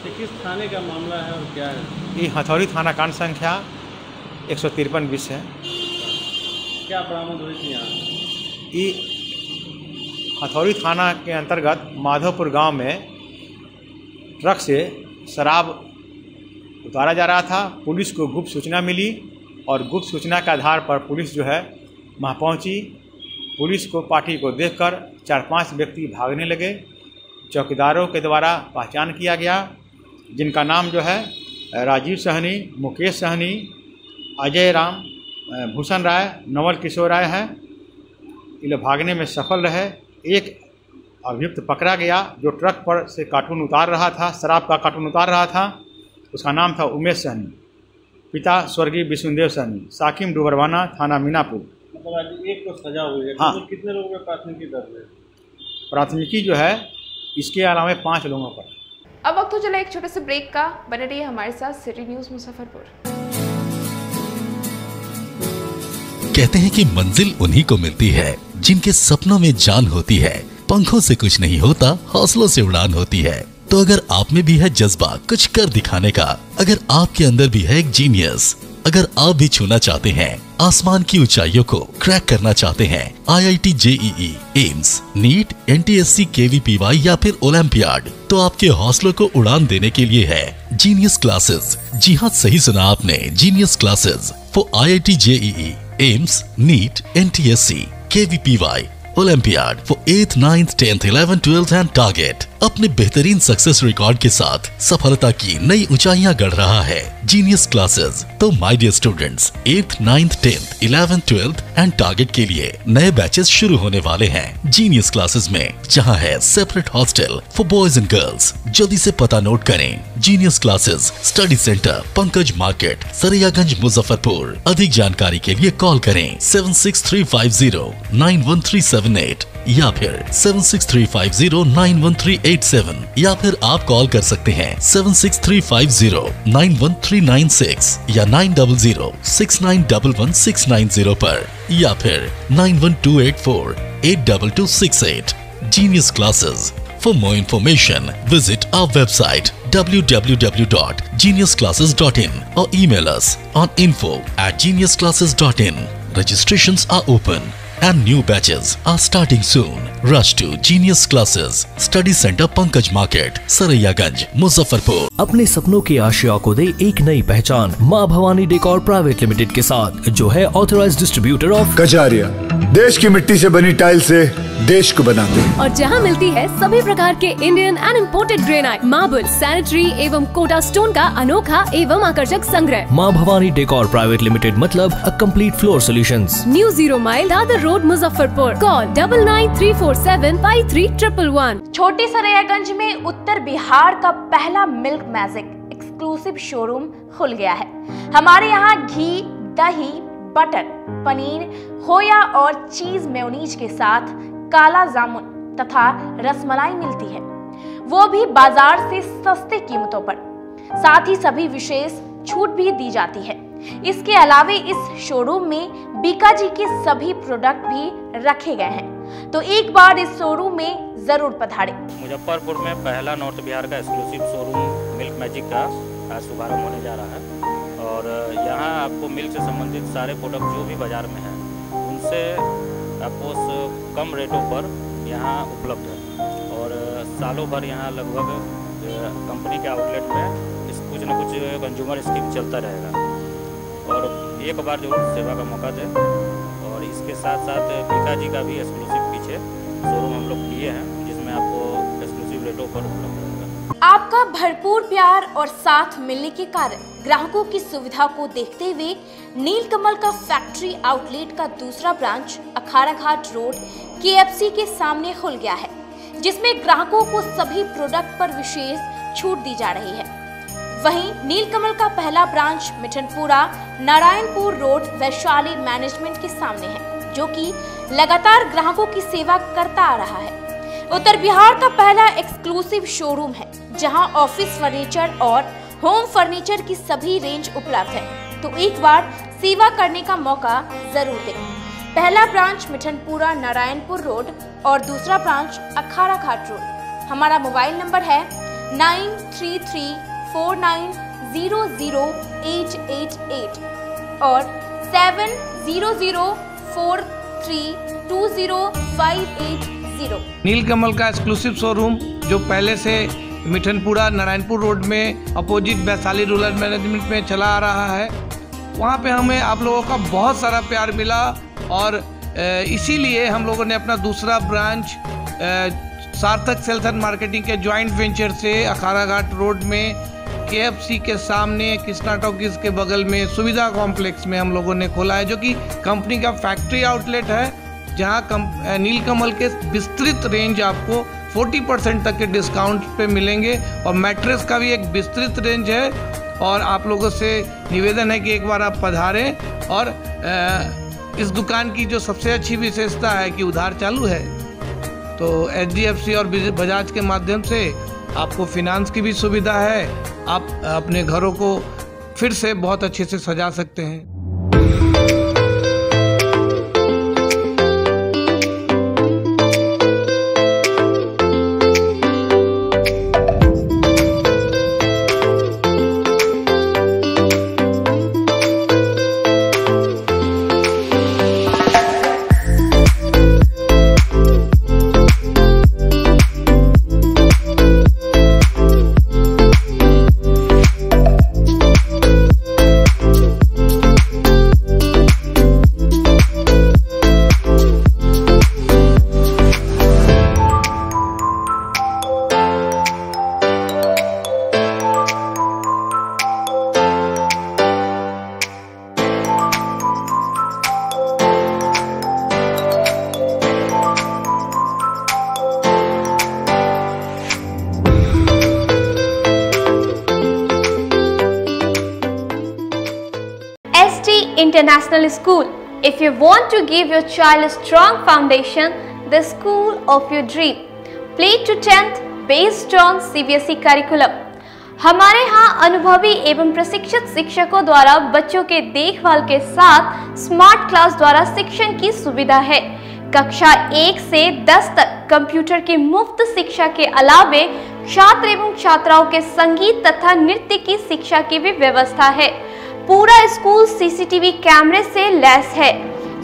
किस थाने का मामला है और क्या है? ये हथौड़ी थाना कांड संख्या 153-20 है। क्या बरामद हुई थी यहाँ? ये हथौड़ी थाना के अंतर्गत माधोपुर गांव में ट्रक से शराब उतारा जा रहा था। पुलिस को गुप्त सूचना मिली और गुप्त सूचना के आधार पर पुलिस जो है वहाँ पहुँची। पुलिस को पार्टी को देखकर 4-5 व्यक्ति भागने लगे। चौकीदारों के द्वारा पहचान किया गया, जिनका नाम जो है राजीव सहनी, मुकेश सहनी, अजय राम, भूषण राय, नवल किशोर राय है। ये लोग भागने में सफल रहे। एक अभियुक्त पकड़ा गया जो ट्रक पर से कार्टून उतार रहा था, शराब का कार्टून उतार रहा था। उसका नाम था उमेश सहनी। पिता स्वर्गीय विष्णुदेव सहनी, साकिम डुबरवाना, थाना मीनापुर। मतलब आज एक को सजा हुई है। हाँ। तो कितने लोगों पे प्राथमिकी दर्ज है? प्राथमिकी जो है इसके अलावा 5 लोगों पर। अब वक्त हो चला एक छोटे से ब्रेक का। बने रहिए हमारे साथ सिटी न्यूज़ मुजफ्फरपुर। कहते हैं कि मंजिल उन्हीं को मिलती है जिनके सपनों में जान होती है। पंखों से कुछ नहीं होता, हौसलों से उड़ान होती है। तो अगर आप में भी है जज्बा कुछ कर दिखाने का, अगर आपके अंदर भी है एक जीनियस, अगर आप भी छूना चाहते हैं आसमान की ऊंचाइयों को, क्रैक करना चाहते हैं IIT JEE, AIIMS, NEET, NTSC, KVPY या फिर ओलंपियाड, तो आपके हौसलों को उड़ान देने के लिए है जीनियस क्लासेस। जी हाँ, सही सुना आपने, genius classes for IIT JEE, AIIMS, NEET, NTSC, KVPY, olympiad for 8th, 9th, 10th, 11th, 12th and target. अपने बेहतरीन सक्सेस रिकॉर्ड के साथ सफलता की नई ऊंचाइयां गढ़ रहा है जीनियस क्लासेस। तो my dear students, 8th, 9th, 10th, 11th, 12th and target के लिए नए बैचेस शुरू होने वाले हैं जीनियस क्लासेस में, जहां है separate hostel for boys and girls. जल्दी से पता नोट करें, genius classes, study centre, Pankaj market, Saraiyaganj, Muzaffarpur. अधिक जानकारी के लिए कॉल करें 7635091378 या फिर 7635091387 या फिर आप कॉल कर सकते हैं 7635091396 या 9006911690 पर या फिर 9128482268। Genius Classes. For more information, visit our website www.geniusclasses.in or email us on info@geniusclasses.in. Registrations are open and new batches are starting soon. Rush to Genius Classes, Study Center, Pankaj Market, Saraiyaganj, Muzaffarpur. अपने सपनों की आशिया को दे एक नई पहचान माँ Bhavani decor private limited के साथ, जो है ऑथराइज्ड डिस्ट्रीब्यूटर ऑफ कजारिया। देश की मिट्टी से बनी टाइल से देश को बनाते हैं। और जहां मिलती है सभी प्रकार के Indian and imported granite, marble, sanitary एवं कोटा स्टोन का अनोखा एवं आकर्षक संग्रह। माँ भवानी डेकोर प्राइवेट लिमिटेड मतलब a complete floor solutions. New 0 mile Dadar road, Muzaffarpur. Call 9934715311। छोटी सरैयागंज में उत्तर बिहार का पहला मिल्क मैजिक एक्सक्लूसिव शोरूम खुल गया है। हमारे यहाँ घी, दही, बटर, पनीर, खोया और चीज मेयोनीज के साथ काला जामुन तथा रसमलाई मिलती है, वो भी बाजार से सस्ते कीमतों पर। साथ ही सभी विशेष छूट भी दी जाती है। इसके अलावे इस शोरूम में बीकाजी के सभी प्रोडक्ट भी रखे गए हैं, तो एक बार इस शोरूम में जरूर पधारें। मुजफ्फरपुर में पहला नॉर्थ बिहार का एक्सक्लूसिव शोरूम मिल्क मैजिक का आज शुभारंभ होने जा रहा है और यहाँ आपको मिल्क से संबंधित सारे प्रोडक्ट जो भी बाजार में हैं उनसे आपको कम रेटों पर यहाँ उपलब्ध है और सालों भर यहाँ लगभग कंपनी के आउटलेट में कुछ न कुछ कंज्यूमर स्कीम चलता रहेगा और एक बार जरूर सेवा का मौका दें। और इसके साथ साथ बीकाजी का भी एक्सक्लूसिव पीछे शोरूम हम लोग किए हैं, जिसमें आपको एक्सक्लूसिव रेटों पर उपलब्ध रहेगा। आपका भरपूर प्यार और साथ मिलने के कारण ग्राहकों की सुविधा को देखते हुए नीलकमल का फैक्ट्री आउटलेट का दूसरा ब्रांच अखाड़ा घाट रोड KFC के सामने खुल गया है, जिसमें ग्राहकों को सभी प्रोडक्ट पर विशेष छूट दी जा रही है। वहीं नीलकमल का पहला branch Mithanpura Narayanpur road Vaishali management के सामने है, जो कि लगातार ग्राहकों की सेवा करता आ रहा है। उत्तर बिहार का पहला एक्सक्लूसिव शोरूम है, जहां ऑफिस फर्नीचर और होम फर्नीचर की सभी रेंज उपलब्ध है, तो एक बार सेवा करने का मौका जरूर दें। पहला ब्रांच मिठनपुरा नारायणपुर रोड और दूसरा ब्रांच अखाड़ा घाट रोड। हमारा मोबाइल नंबर है 9334900888 और 7004320580। नीलकमल का एक्सक्लूसिव शोरूम जो पहले से मिठनपुरा नारायणपुर रोड में अपोजिट वैशाली रूरल मैनेजमेंट में चला आ रहा है, वहाँ पे हमें आप लोगों का बहुत सारा प्यार मिला और इसीलिए हम लोगों ने अपना दूसरा ब्रांच सार्थक सेल्स एंड मार्केटिंग के जॉइंट वेंचर से अखाड़ा घाट रोड में KFC के सामने कृष्णा टॉकीज के बगल में सुविधा कॉम्प्लेक्स में हम लोगों ने खोला है, जो कि कंपनी का फैक्ट्री आउटलेट है, जहां नीलकमल के विस्तृत रेंज आपको 40% तक के डिस्काउंट पे मिलेंगे और मैट्रेस का भी एक विस्तृत रेंज है। और आप लोगों से निवेदन है कि एक बार आप पधारें। और इस दुकान की जो सबसे अच्छी विशेषता है कि उधार चालू है, तो HDFC और बजाज के माध्यम से आपको फिनांस की भी सुविधा है। आप अपने घरों को फिर से बहुत अच्छे से सजा सकते हैं। International School. If you want to give your child a strong foundation, the school of your dream. Play to 10th based on CBSE curriculum. हमारे यहाँ अनुभवी एवं प्रशिक्षित शिक्षकों द्वारा बच्चों के देखभाल के साथ स्मार्ट क्लास द्वारा शिक्षण की सुविधा है। कक्षा 1 से 10 तक कंप्यूटर की मुफ्त शिक्षा के अलावे छात्र एवं छात्राओं के संगीत तथा नृत्य की शिक्षा की भी व्यवस्था है। पूरा स्कूल CCTV कैमरे से लैस है।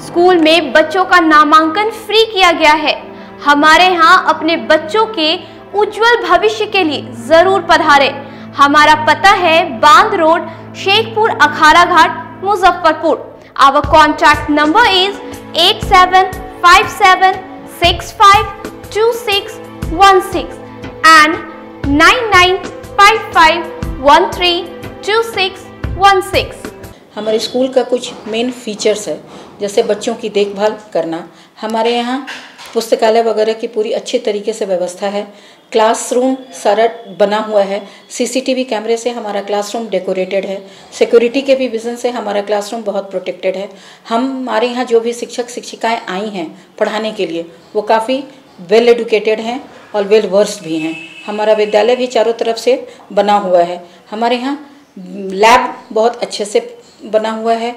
स्कूल में बच्चों का नामांकन फ्री किया गया है। हमारे यहाँ अपने बच्चों के उज्जवल भविष्य के लिए जरूर पधारें। हमारा पता है बांध road, Shekhpur Akhara Ghat, Muzaffarpur. Our contact number is 8757652616 and 9955132616। हमारे स्कूल का कुछ मेन फीचर्स है, जैसे बच्चों की देखभाल करना। हमारे यहाँ पुस्तकालय वगैरह की पूरी अच्छे तरीके से व्यवस्था है। क्लासरूम सारा बना हुआ है। CCTV कैमरे से हमारा क्लासरूम डेकोरेटेड है। सिक्योरिटी के भी विजन से हमारा क्लासरूम बहुत प्रोटेक्टेड है। हमारे यहाँ जो भी शिक्षक शिक्षिकाएं आई हैं पढ़ाने के लिए, वो काफ़ी वेल एडुकेटेड हैं और वेल वर्स्ड भी हैं। हमारा विद्यालय भी चारों तरफ से बना हुआ है। हमारे यहाँ लैब बहुत अच्छे से बना हुआ है।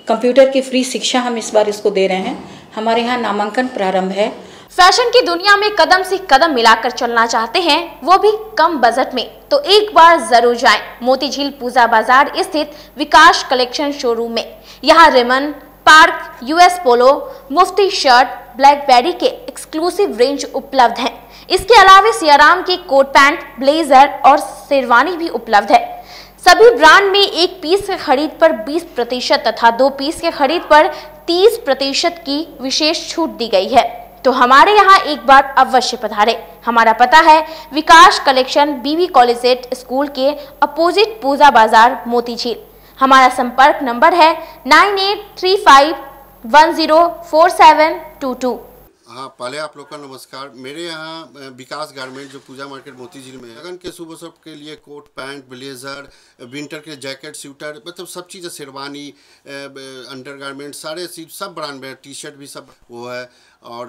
कंप्यूटर की फ्री शिक्षा हम इस बार इसको दे रहे हैं। हमारे यहाँ नामांकन प्रारंभ है। फैशन की दुनिया में कदम से कदम मिलाकर चलना चाहते हैं, वो भी कम बजट में, तो एक बार जरूर जाएं मोतीझील पूजा बाजार स्थित विकास कलेक्शन शोरूम में। यहाँ रिमन, पार्क, US पोलो, मुफ्ती शर्ट, ब्लैकबेरी के एक्सक्लूसिव रेंज उपलब्ध हैं। इसके अलावा सियाराम की कोट पैंट, ब्लेजर और शेरवानी भी उपलब्ध है। सभी ब्रांड में एक पीस के खरीद पर 20% तथा 2 पीस के खरीद पर 30% की विशेष छूट दी गई है। तो हमारे यहाँ एक बार अवश्य पधारें। हमारा पता है विकास कलेक्शन BB कॉलेजिएट स्कूल के अपोजिट पूजा बाजार मोतीझील। हमारा संपर्क नंबर है 9835104722। हाँ, पहले आप लोग का नमस्कार। मेरे यहाँ विकास गारमेंट जो पूजा मार्केट मोतीझील में है, लगन के शुभ अवसर के लिए कोट पैंट, ब्लेजर, विंटर के जैकेट, स्वेटर, मतलब सब चीज़ें, शेरवानी, अंडर गारमेंट, सारे सब ब्रांड में, टी शर्ट भी सब वो है। और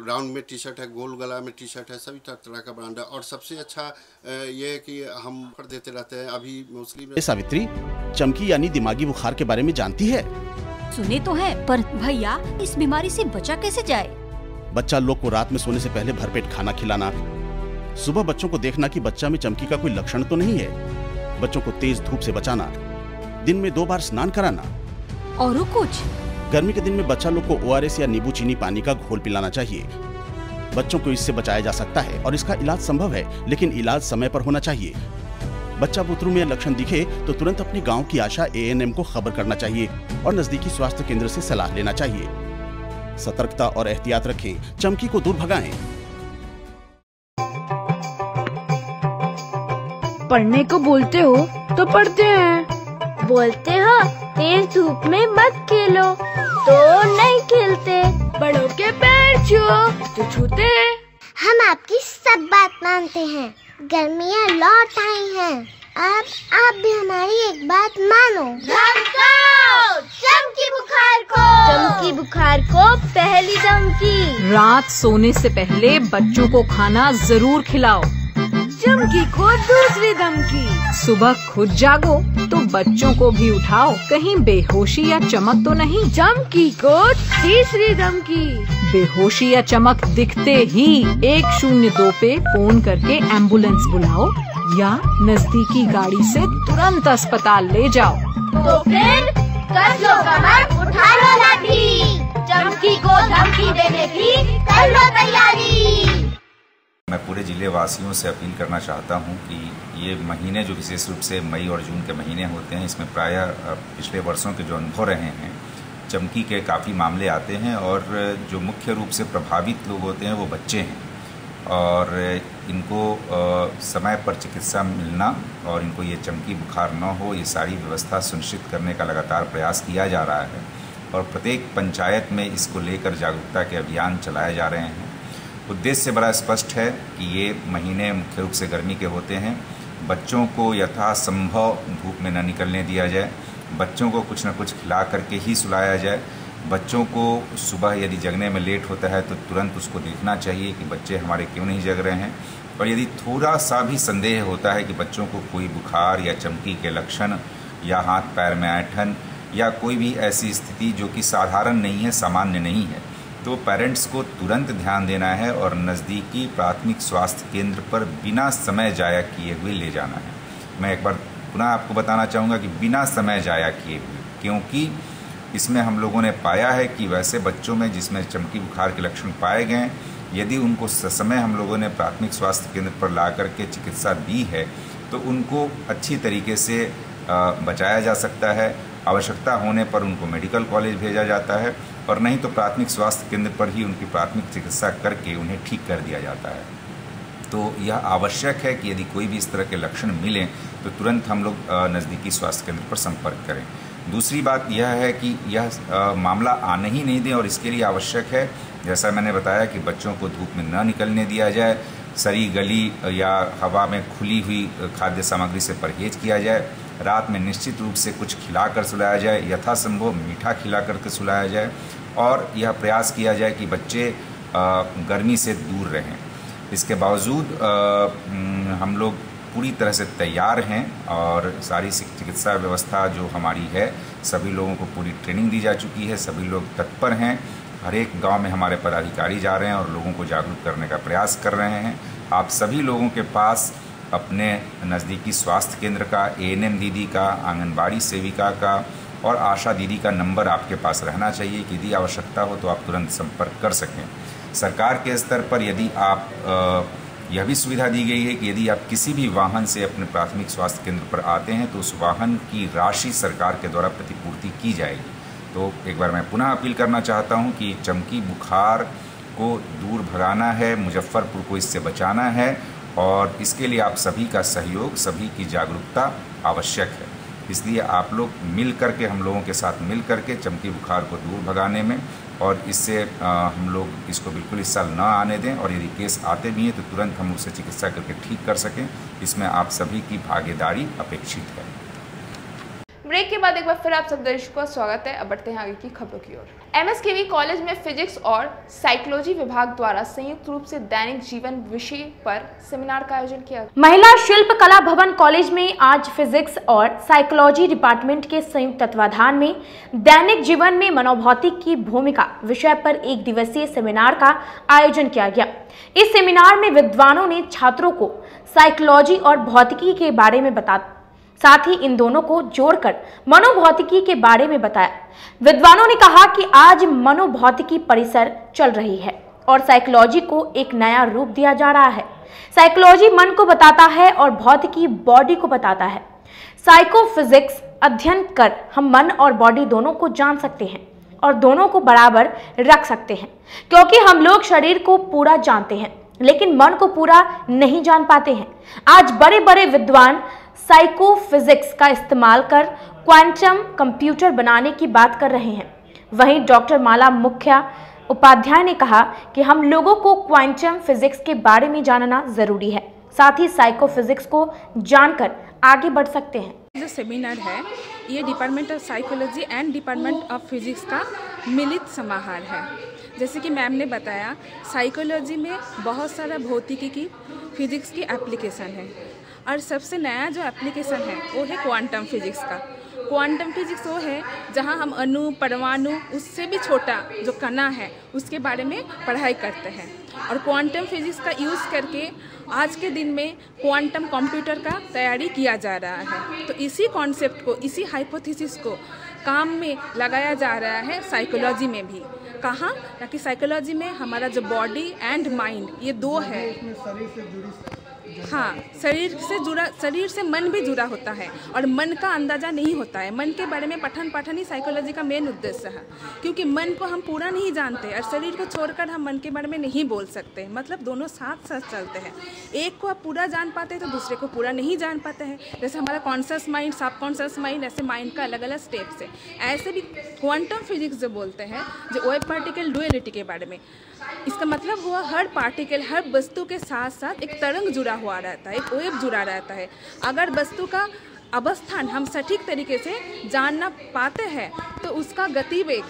राउंड में टी शर्ट है, गोल गला में टी शर्ट है, सभी तरह का ब्रांड है। और सबसे अच्छा ये है कि हम कर देते रहते हैं। अभी मोस्टली सावित्री, चमकी यानी दिमागी बुखार के बारे में जानती है? सुने तो है, पर भैया इस बीमारी से बचा कैसे जाए? बच्चा लोग को रात में सोने से पहले भरपेट खाना खिलाना, सुबह बच्चों को देखना कि बच्चा में चमकी का कोई लक्षण तो नहीं है, बच्चों को तेज धूप से बचाना, दिन में 2 बार स्नान कराना। और कुछ? गर्मी के दिन में बच्चा लोग को ORS या नींबू चीनी पानी का घोल पिलाना चाहिए। बच्चों को इससे बचाया जा सकता है और इसका इलाज संभव है, लेकिन इलाज समय पर होना चाहिए। बच्चा बुतरू में लक्षण दिखे तो तुरंत अपने गांव की आशा ANM को खबर करना चाहिए और नजदीकी स्वास्थ्य केंद्र से सलाह लेना चाहिए। सतर्कता और एहतियात रखें, चमकी को दूर भगाएं। पढ़ने को बोलते हो तो पढ़ते हैं, बोलते हो तेज धूप में मत खेलो तो नहीं खेलते, बड़ों के पैर छुओ तो छूते हैं। हम आपकी सब बात मानते हैं। गर्मियाँ लौट आई हैं, अब आप भी हमारी एक बात मानो। चमकी बुखार को पहली धमकी। रात सोने से पहले बच्चों को खाना जरूर खिलाओ। चमकी को दूसरी धमकी। सुबह खुद जागो तो बच्चों को भी उठाओ, कहीं बेहोशी या चमक तो नहीं। चमकी को तीसरी धमकी। बेहोशी या चमक दिखते ही 102 पे फोन करके एम्बुलेंस बुलाओ या नजदीकी गाड़ी से तुरंत अस्पताल ले जाओ। तो फिर कर लो कमर, उठा लो लाठी। चमकी को धमकी देने की कर लो तैयारी। मैं पूरे जिले वासियों से अपील करना चाहता हूं कि ये महीने जो विशेष रूप से मई और जून के महीने होते हैं, इसमें प्रायः पिछले वर्षों के जो अनुभव रहे हैं, चमकी के काफ़ी मामले आते हैं और जो मुख्य रूप से प्रभावित लोग होते हैं वो बच्चे हैं और इनको समय पर चिकित्सा मिलना और इनको ये चमकी बुखार न हो, ये सारी व्यवस्था सुनिश्चित करने का लगातार प्रयास किया जा रहा है और प्रत्येक पंचायत में इसको लेकर जागरूकता के अभियान चलाए जा रहे हैं। उद्देश्य बड़ा स्पष्ट है कि ये महीने मुख्य रूप से गर्मी के होते हैं। बच्चों को यथासंभव धूप में न निकलने दिया जाए, बच्चों को कुछ न कुछ खिला करके ही सुलाया जाए। बच्चों को सुबह यदि जगने में लेट होता है तो तुरंत उसको देखना चाहिए कि बच्चे हमारे क्यों नहीं जग रहे हैं और यदि थोड़ा सा भी संदेह होता है कि बच्चों को कोई बुखार या चमकी के लक्षण या हाथ पैर में ऐंठन या कोई भी ऐसी स्थिति जो कि साधारण नहीं है, सामान्य नहीं है, तो पेरेंट्स को तुरंत ध्यान देना है और नज़दीकी प्राथमिक स्वास्थ्य केंद्र पर बिना समय जाया किए हुए ले जाना है। मैं एक बार पुनः आपको बताना चाहूँगा कि बिना समय जाया किए हुए, क्योंकि इसमें हम लोगों ने पाया है कि वैसे बच्चों में जिसमें चमकी बुखार के लक्षण पाए गए, यदि उनको समय हम लोगों ने प्राथमिक स्वास्थ्य केंद्र पर ला करके चिकित्सा दी है तो उनको अच्छी तरीके से बचाया जा सकता है। आवश्यकता होने पर उनको मेडिकल कॉलेज भेजा जाता है और नहीं तो प्राथमिक स्वास्थ्य केंद्र पर ही उनकी प्राथमिक चिकित्सा करके उन्हें ठीक कर दिया जाता है। तो यह आवश्यक है कि यदि कोई भी इस तरह के लक्षण मिलें तो तुरंत हम लोग नज़दीकी स्वास्थ्य केंद्र पर संपर्क करें। दूसरी बात यह है कि यह मामला आने ही नहीं दें और इसके लिए आवश्यक है, जैसा मैंने बताया, कि बच्चों को धूप में न निकलने दिया जाए, सड़ी गली या हवा में खुली हुई खाद्य सामग्री से परहेज किया जाए, रात में निश्चित रूप से कुछ खिलाकर सुलाया जाए, यथासंभव मीठा खिला करके सुलाया जाए और यह प्रयास किया जाए कि बच्चे गर्मी से दूर रहें। इसके बावजूद हम लोग पूरी तरह से तैयार हैं और सारी चिकित्सा व्यवस्था जो हमारी है, सभी लोगों को पूरी ट्रेनिंग दी जा चुकी है, सभी लोग तत्पर हैं। हर एक गांव में हमारे पदाधिकारी जा रहे हैं और लोगों को जागरूक करने का प्रयास कर रहे हैं। आप सभी लोगों के पास अपने नज़दीकी स्वास्थ्य केंद्र का, ANM दीदी का, आंगनबाड़ी सेविका का और आशा दीदी का नंबर आपके पास रहना चाहिए कि यदि आवश्यकता हो तो आप तुरंत संपर्क कर सकें। सरकार के स्तर पर यदि आप यह भी सुविधा दी गई है कि यदि आप किसी भी वाहन से अपने प्राथमिक स्वास्थ्य केंद्र पर आते हैं तो उस वाहन की राशि सरकार के द्वारा प्रतिपूर्ति की जाएगी। तो एक बार मैं पुनः अपील करना चाहता हूं कि चमकी बुखार को दूर भगाना है, मुजफ्फरपुर को इससे बचाना है और इसके लिए आप सभी का सहयोग, सभी की जागरूकता आवश्यक है। इसलिए आप लोग मिल करके, हम लोगों के साथ मिल करके चमकी बुखार को दूर भगाने में और इससे हम लोग इसको बिल्कुल इस साल न आने दें और यदि केस आते भी हैं तो तुरंत हम उसे चिकित्सा करके ठीक कर सकें। इसमें आप सभी की भागीदारी अपेक्षित है। ब्रेक के बाद एक बार फिर आप सब दर्शकों का स्वागत है। अब बढ़ते हैं आगे की खबरों की ओर। MSKV कॉलेज में फिजिक्स और साइकोलॉजी विभाग द्वारा संयुक्त रूप से दैनिक जीवन विषय पर सेमिनार का आयोजन किया। महिला शिल्प कला भवन कॉलेज में आज फिजिक्स और साइकोलॉजी डिपार्टमेंट के संयुक्त तत्वाधान में दैनिक जीवन में मनोभौतिक की भूमिका विषय पर एक दिवसीय सेमिनार का आयोजन किया गया। इस सेमिनार में विद्वानों ने छात्रों को साइकोलॉजी और भौतिकी के बारे में साथ ही इन दोनों को जोड़कर मनोभौतिकी के बारे में बताया। विद्वानों ने कहा कि आज मनोभौतिकी परिसर चल रही है और साइकोलॉजी को एक नया रूप दिया जा रहा है। साइकोलॉजी मन को बताता है और भौतिकी बॉडी को बताता है। साइकोफिजिक्स अध्ययन कर हम मन और बॉडी दोनों को जान सकते हैं और दोनों को बराबर रख सकते हैं, क्योंकि हम लोग शरीर को पूरा जानते हैं लेकिन मन को पूरा नहीं जान पाते हैं। आज बड़े बड़े विद्वान साइकोफिजिक्स का इस्तेमाल कर क्वांटम कंप्यूटर बनाने की बात कर रहे हैं। वहीं डॉक्टर माला मुखिया उपाध्याय ने कहा कि हम लोगों को क्वांटम फिजिक्स के बारे में जानना जरूरी है, साथ ही साइको फिजिक्स को जानकर आगे बढ़ सकते हैं। जो सेमिनार है ये department of psychology and department of physics का मिलित समाहार है। जैसे कि मैम ने बताया, साइकोलॉजी में बहुत सारा भौतिकी की फिजिक्स की एप्लीकेशन है और सबसे नया जो एप्लीकेशन है वो है क्वांटम फिजिक्स का। क्वांटम फिजिक्स वो है जहां हम अणु, परमाणु, उससे भी छोटा जो कणा है उसके बारे में पढ़ाई करते हैं और क्वांटम फिजिक्स का यूज़ करके आज के दिन में क्वांटम कंप्यूटर का तैयारी किया जा रहा है। तो इसी कॉन्सेप्ट को, इसी हाइपोथेसिस को काम में लगाया जा रहा है साइकोलॉजी में भी। कहाँ? ताकि साइकोलॉजी में हमारा जो बॉडी एंड माइंड ये दो है। हाँ, शरीर से मन भी जुड़ा होता है और मन का अंदाज़ा नहीं होता है। मन के बारे में पठन ही साइकोलॉजी का मेन उद्देश्य है, क्योंकि मन को हम पूरा नहीं जानते और शरीर को छोड़कर हम मन के बारे में नहीं बोल सकते। मतलब दोनों साथ साथ चलते हैं। एक को आप पूरा जान पाते हैं तो दूसरे को पूरा नहीं जान पाते हैं। जैसे हमारा कॉन्शियस माइंड, सब कॉन्शियस माइंड, ऐसे माइंड का अलग अलग स्टेप्स है। ऐसे भी क्वांटम फिजिक्स जो बोलते हैं, जो वेव पार्टिकल डुअलिटी के बारे में, इसका मतलब हुआ हर पार्टिकल, हर वस्तु के साथ साथ एक तरंग जुड़ा हुआ रहता है, एक वेव जुड़ा रहता है। अगर वस्तु का अवस्थान हम सटीक तरीके से जानना पाते हैं तो उसका गतिवेग,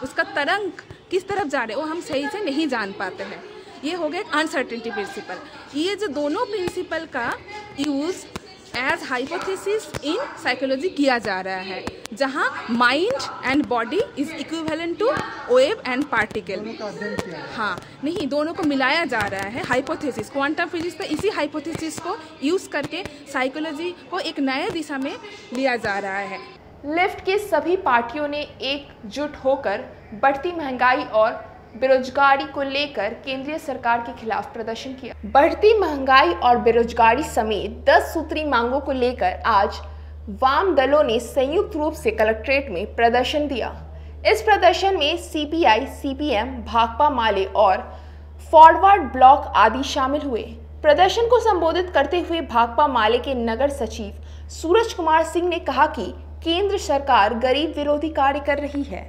उसका तरंग किस तरफ जा रहे वो हम सही से नहीं जान पाते हैं। ये हो गया अनसर्टेनिटी प्रिंसिपल। ये जो दोनों प्रिंसिपल का use as hypothesis in psychology किया जा रहा है, जहां mind and body is equivalent to wave and particle. हाँ, नहीं, दोनों को मिलाया जा रहा है। हाइपोथेसिस, क्वांटम फिजिक्स का इसी हाइपोथेसिस को यूज़ करके साइकोलॉजी को एक नए दिशा में लिया जा रहा है। लिफ्ट के सभी पार्टियों ने एकजुट होकर बढ़ती महंगाई और बेरोजगारी को लेकर केंद्रीय सरकार के खिलाफ प्रदर्शन किया। बढ़ती महंगाई और बेरोजगारी समेत 10 सूत्री मांगों को लेकर आज वाम दलों ने संयुक्त रूप से कलेक्ट्रेट में प्रदर्शन दिया। इस प्रदर्शन में सीपीआई, सीपीएम, भाकपा माले और फॉरवर्ड ब्लॉक आदि शामिल हुए। प्रदर्शन को संबोधित करते हुए भाकपा माले के नगर सचिव सूरज कुमार सिंह ने कहा कि केंद्र सरकार गरीब विरोधी कार्य कर रही है,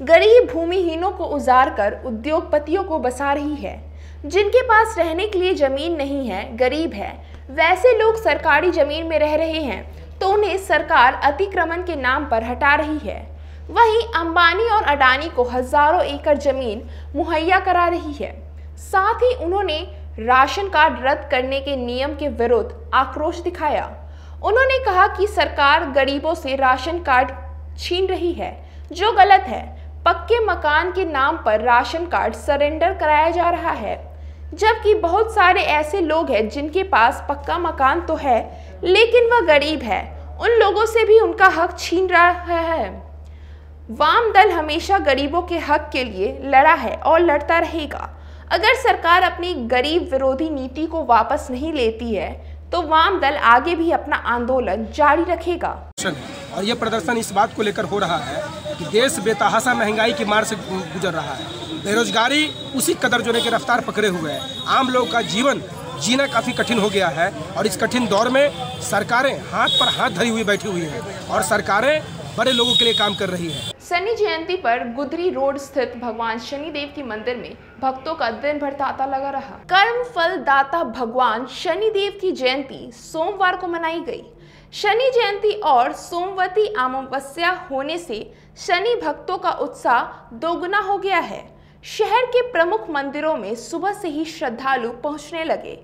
गरीब भूमिहीनों को उजाड़ कर उद्योगपतियों को बसा रही है। जिनके पास रहने के लिए जमीन नहीं है, गरीब है, वैसे लोग सरकारी जमीन में रह रहे हैं तो उन्हें सरकार अतिक्रमण के नाम पर हटा रही है। वहीं अंबानी और अडानी को हजारों एकड़ जमीन मुहैया करा रही है। साथ ही उन्होंने राशन कार्ड रद्द करने के नियम के विरुद्ध आक्रोश दिखाया। उन्होंने कहा कि सरकार गरीबों से राशन कार्ड छीन रही है, जो गलत है। पक्के मकान के नाम पर राशन कार्ड सरेंडर कराया जा रहा है, जबकि बहुत सारे ऐसे लोग हैं जिनके पास पक्का मकान तो है लेकिन वह गरीब है। उन लोगों से भी उनका हक छीन रहा है। वाम दल हमेशा गरीबों के हक के लिए लड़ा है और लड़ता रहेगा। अगर सरकार अपनी गरीब विरोधी नीति को वापस नहीं लेती है तो वाम दल आगे भी अपना आंदोलन जारी रखेगा। और ये प्रदर्शन इस बात को लेकर हो रहा है कि देश बेतहाशा महंगाई की मार से गुजर रहा है। बेरोजगारी उसी कदर जो है कि रफ्तार पकड़े हुए है। आम लोग का जीवन जीना काफ़ी कठिन हो गया है और इस कठिन दौर में सरकारें हाथ पर हाथ धरी हुई बैठी हुई हैं और सरकारें बड़े लोगों के लिए काम कर रही है। शनि जयंती पर गुदरी रोड स्थित भगवान शनिदेव की मंदिर में भक्तों का दिन भर तांता लगा रहा। कर्म फल दाता भगवान शनिदेव की जयंती सोमवार को मनाई गई। शनि जयंती और सोमवती अमावस्या होने से शनि भक्तों का उत्साह दोगुना हो गया है। शहर के प्रमुख मंदिरों में सुबह से ही श्रद्धालु पहुंचने लगे।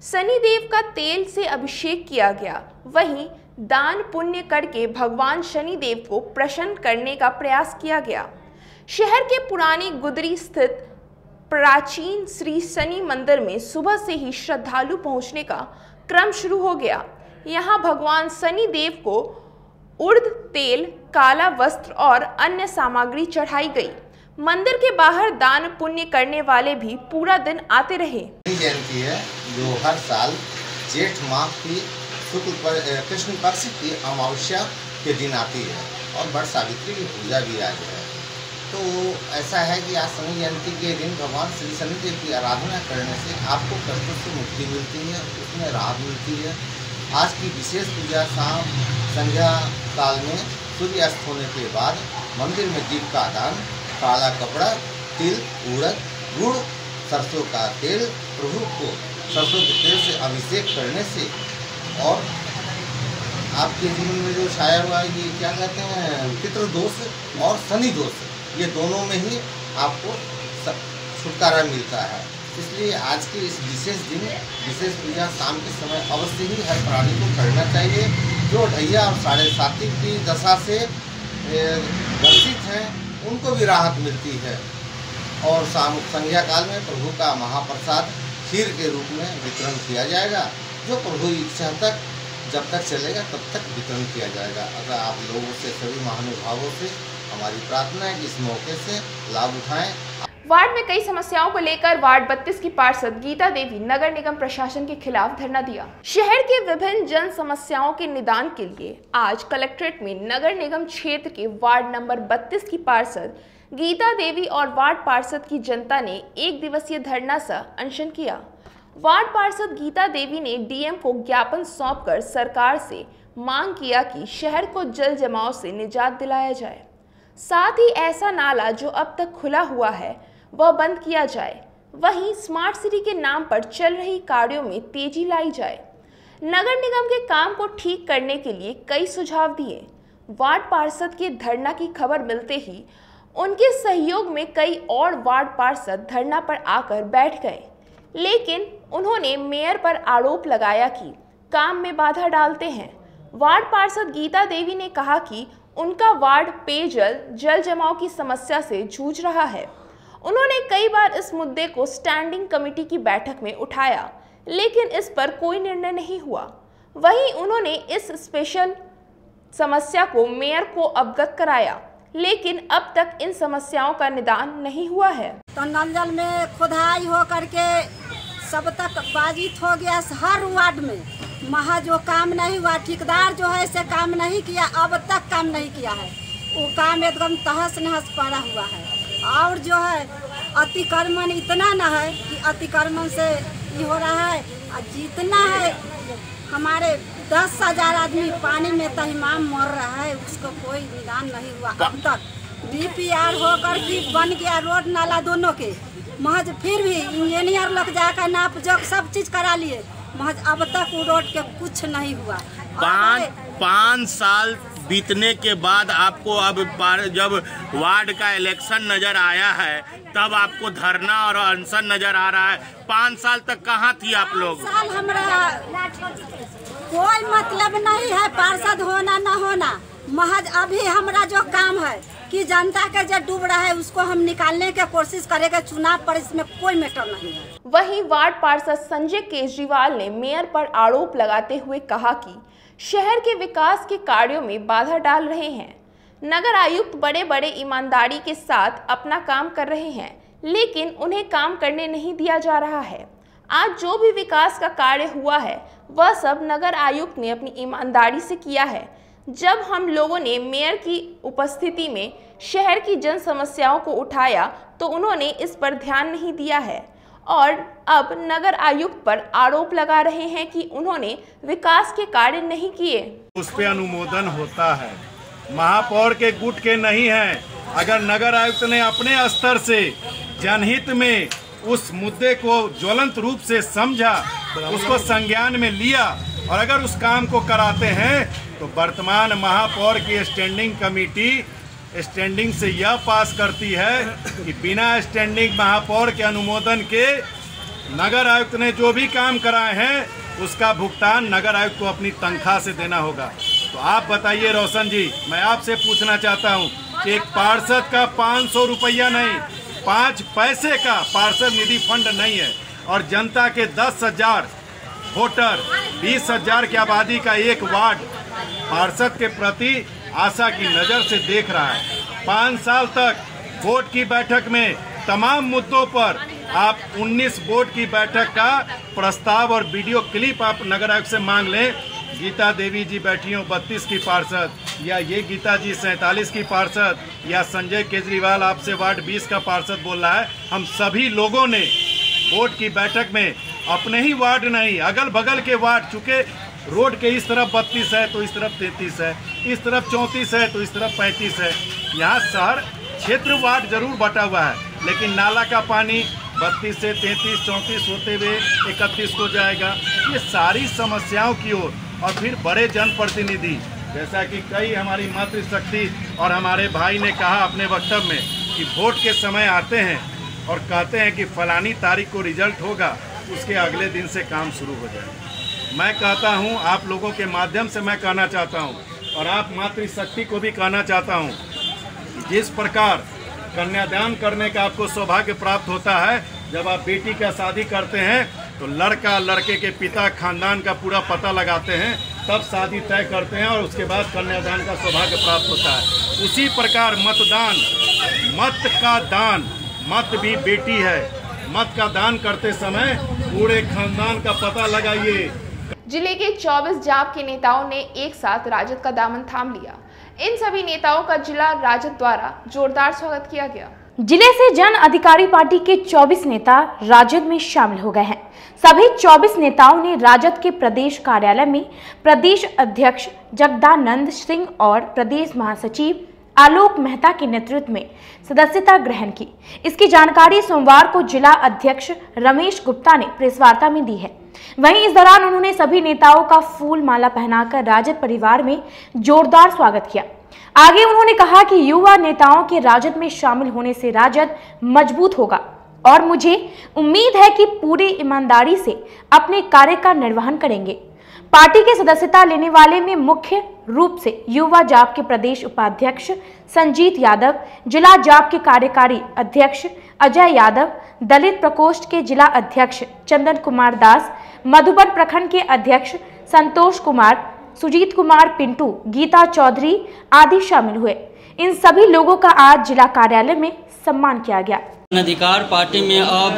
शनिदेव का तेल से अभिषेक किया गया। वहीं दान पुण्य करके भगवान शनिदेव को प्रसन्न करने का प्रयास किया गया। शहर के पुरानी गुदरी स्थित प्राचीन श्री शनि मंदिर में सुबह से ही श्रद्धालु पहुंचने का क्रम शुरू हो गया। यहाँ भगवान शनि देव को उड़द तेल, काला वस्त्र और अन्य सामग्री चढ़ाई गई। मंदिर के बाहर दान पुण्य करने वाले भी पूरा दिन आते रहे। जयंती है जो हर साल जेठ माह की शुक्ल कृष्ण पक्ष की अमावस्या के दिन आती है और बड़ सावित्री की पूजा भी आज है। तो ऐसा है कि आज शनि जयंती के दिन भगवान श्री शनिदेव की आराधना करने से आपको कष्टों से मुक्ति मिलती है, उसमें राहत मिलती है। आज की विशेष पूजा शाम संध्या काल में सूर्यास्त होने के बाद मंदिर में दीप का दान, काला कपड़ा तिल, उड़द, गुड़, सरसों का तेल, प्रभु को सरसों के तेल से अभिषेक करने से और आपके जीवन में जो छाया हुआ ये क्या कहते हैं पितृदोष और शनि दोष, ये दोनों में ही आपको छुटकारा मिलता है। इसलिए आज के इस विशेष दिन विशेष पूजा शाम के समय अवश्य ही हर प्राणी को करना चाहिए। जो ढैया और साढ़े सात्विक की दशा से ग्रसित हैं उनको भी राहत मिलती है। और संध्या काल में प्रभु का महाप्रसाद खीर के रूप में वितरण किया जाएगा, जो प्रभु इच्छा तक जब तक चलेगा तब तक वितरण किया जाएगा। अगर आप लोगों से सभी महानुभावों से हमारी प्रार्थना है कि इस मौके से लाभ उठाएं। वार्ड में कई समस्याओं को लेकर वार्ड 32 की पार्षद गीता देवी नगर निगम प्रशासन के खिलाफ धरना दिया। शहर के विभिन्न जन समस्याओं के निदान के लिए आज कलेक्ट्रेट में नगर निगम क्षेत्र के वार्ड नंबर 32 की पार्षद गीता देवी और वार्ड पार्षद की जनता ने एक दिवसीय धरना सह अनशन किया। वार्ड पार्षद गीता देवी ने डीएम को ज्ञापन सौंपकर सरकार से मांग किया कि शहर को जल जमाव से निजात दिलाया जाए, साथ ही ऐसा नाला जो अब तक खुला हुआ है वह बंद किया जाए। वहीं स्मार्ट सिटी के नाम पर चल रही कार्यों में तेजी लाई जाए। नगर निगम के काम को ठीक करने के लिए कई सुझाव दिए। वार्ड पार्षद के धरना की खबर मिलते ही उनके सहयोग में कई और वार्ड पार्षद धरना पर आकर बैठ गए, लेकिन उन्होंने मेयर पर आरोप लगाया कि काम में बाधा डालते हैं। वार्ड पार्षद गीता देवी ने कहा कि उनका वार्ड पेयजल जल जमाव की समस्या से जूझ रहा है। उन्होंने कई बार इस मुद्दे को स्टैंडिंग कमेटी की बैठक में उठाया, लेकिन इस पर कोई निर्णय नहीं हुआ। वहीं उन्होंने इस स्पेशल समस्या को मेयर को अवगत कराया, लेकिन अब तक इन समस्याओं का निदान नहीं हुआ है। तो नल जल में खुदाई हो करके सब तक बाधित हो गया हर वार्ड में। वहाँ जो काम नहीं हुआ, ठेकेदार जो है से काम नहीं किया, अब तक काम नहीं किया है। वो काम एकदम तहस नहस पड़ा हुआ है। और जो है अतिक्रमण इतना न है कि अतिक्रमण से ये हो रहा है। जितना है हमारे 10,000 आदमी पानी में तहिमाम मर रहा है, उसको कोई निदान नहीं हुआ अब तक। DPR होकर भी बन गया रोड नाला दोनों के, महज फिर भी इंजीनियर लोग जाकर नाप जोख सब चीज करा लिए, महज अब तक वो रोड के कुछ नहीं हुआ। 5 साल बीतने के बाद आपको अब जब वार्ड का इलेक्शन नजर आया है तब आपको धरना और अनशन नजर आ रहा है। 5 साल तक कहाँ थी आप लोग? 5 साल हमारा कोई मतलब नहीं है पार्षद होना न होना, महज अभी हमारा जो काम है कि जनता के जो डूब रहा है उसको हम निकालने की कोशिश करेंगे। चुनाव पर इसमें कोई मैटर नहीं है। वहीं वार्ड पार्षद संजय केजरीवाल ने मेयर पर आरोप लगाते हुए कहा कि शहर के विकास के कार्यों में बाधा डाल रहे हैं। नगर आयुक्त बड़े बड़े ईमानदारी के साथ अपना काम कर रहे हैं, लेकिन उन्हें काम करने नहीं दिया जा रहा है। आज जो भी विकास का कार्य हुआ है वह सब नगर आयुक्त ने अपनी ईमानदारी से किया है। जब हम लोगों ने मेयर की उपस्थिति में शहर की जन समस्याओं को उठाया तो उन्होंने इस पर ध्यान नहीं दिया है और अब नगर आयुक्त पर आरोप लगा रहे हैं कि उन्होंने विकास के कार्य नहीं किए। उस पे अनुमोदन होता है, महापौर के गुट के नहीं है। अगर नगर आयुक्त ने अपने स्तर से जनहित में उस मुद्दे को ज्वलंत रूप से समझा, उसको संज्ञान में लिया और अगर उस काम को कराते हैं तो वर्तमान महापौर की स्टैंडिंग कमेटी स्टैंडिंग से यह पास करती है कि बिना स्टैंडिंग महापौर के अनुमोदन के नगर आयुक्त ने जो भी काम कराए हैं उसका भुगतान नगर आयुक्त को अपनी तनख्वाह से देना होगा। तो आप बताइए रोशन जी, मैं आपसे पूछना चाहता हूं कि एक पार्षद का 500 रुपया नहीं, 5 पैसे का पार्षद निधि फंड नहीं है और जनता के 10,000 वोटर 20,000 की आबादी का एक वार्ड पार्षद के प्रति आशा की नज़र से देख रहा है। 5 साल तक बोर्ड की बैठक में तमाम मुद्दों पर आप 19 बोर्ड की बैठक का प्रस्ताव और वीडियो क्लिप आप नगर आयुक्त से मांग लें। गीता देवी जी बैठी हो 32 की पार्षद, या ये गीता जी 47 की पार्षद, या संजय केजरीवाल आपसे वार्ड 20 का पार्षद बोल रहा है। हम सभी लोगों ने बोर्ड की बैठक में अपने ही वार्ड नहीं अगल बगल के वार्ड, चूँकि रोड के इस तरफ 32 है तो इस तरफ 33 है, इस तरफ 34 है तो इस तरफ 35 है, यहाँ शहर क्षेत्र वार्ड जरूर बटा हुआ है लेकिन नाला का पानी 32 से 33, 34 होते हुए 31 को जाएगा। ये सारी समस्याओं की ओर और फिर बड़े जनप्रतिनिधि, जैसा कि कई हमारी मातृशक्ति और हमारे भाई ने कहा अपने वक्तव्य में कि वोट के समय आते हैं और कहते हैं कि फलानी तारीख को रिजल्ट होगा, उसके अगले दिन से काम शुरू हो जाए। मैं कहता हूं, आप लोगों के माध्यम से मैं कहना चाहता हूं और आप मातृशक्ति को भी कहना चाहता हूं, जिस प्रकार कन्यादान करने का आपको सौभाग्य प्राप्त होता है, जब आप बेटी का शादी करते हैं तो लड़का लड़के के पिता खानदान का पूरा पता लगाते हैं, तब शादी तय करते हैं और उसके बाद कन्यादान का सौभाग्य प्राप्त होता है। उसी प्रकार मतदान, मत का दान, मत भी बेटी है, मत का दान करते समय पूरे खानदान का पता लगाइए। जिले के 24 जाप के नेताओं ने एक साथ राजद का दामन थाम लिया। इन सभी नेताओं का जिला राजद द्वारा जोरदार स्वागत किया गया। जिले से जन अधिकारी पार्टी के 24 नेता राजद में शामिल हो गए हैं। सभी 24 नेताओं ने राजद के प्रदेश कार्यालय में प्रदेश अध्यक्ष जगदानंद सिंह और प्रदेश महासचिव आलोक मेहता के नेतृत्व में सदस्यता ग्रहण की। इसकी जानकारी सोमवार को जिला अध्यक्ष रमेश गुप्ता ने प्रेस वार्ता में दी है। वहीं इस दौरान उन्होंने सभी नेताओं का फूल माला पहनाकर राजद परिवार में जोरदार स्वागत किया। आगे उन्होंने कहा कि युवा नेताओं के राजद में शामिल होने से राजद मजबूत होगा और मुझे उम्मीद है कि पूरी ईमानदारी से अपने कार्य का निर्वहन करेंगे। पार्टी के सदस्यता लेने वाले में मुख्य रूप से युवा जाप के प्रदेश उपाध्यक्ष संजीत यादव, जिला जाप के कार्यकारी अध्यक्ष अजय यादव, दलित प्रकोष्ठ के जिला अध्यक्ष चंदन कुमार दास, मधुबन प्रखंड के अध्यक्ष संतोष कुमार, सुजीत कुमार पिंटू, गीता चौधरी आदि शामिल हुए। इन सभी लोगों का आज जिला कार्यालय में सम्मान किया गया। अधिकार पार्टी में अब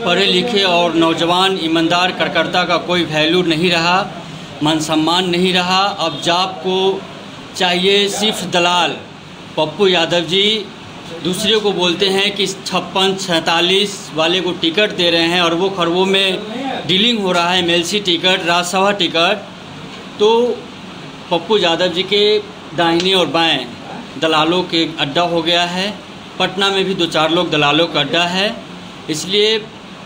पढ़े लिखे और नौजवान ईमानदार कार्यकर्ता का कोई वैल्यू नहीं रहा, मान सम्मान नहीं रहा। अब जाप को चाहिए सिर्फ दलाल। पप्पू यादव जी दूसरे को बोलते हैं कि 56-46 वाले को टिकट दे रहे हैं और वो खरबों में डीलिंग हो रहा है, एमएलसी टिकट, राज्यसभा टिकट। तो पप्पू यादव जी के दाहिने और बाएं दलालों के अड्डा हो गया है। पटना में भी 2-4 लोग दलालों का अड्डा है, इसलिए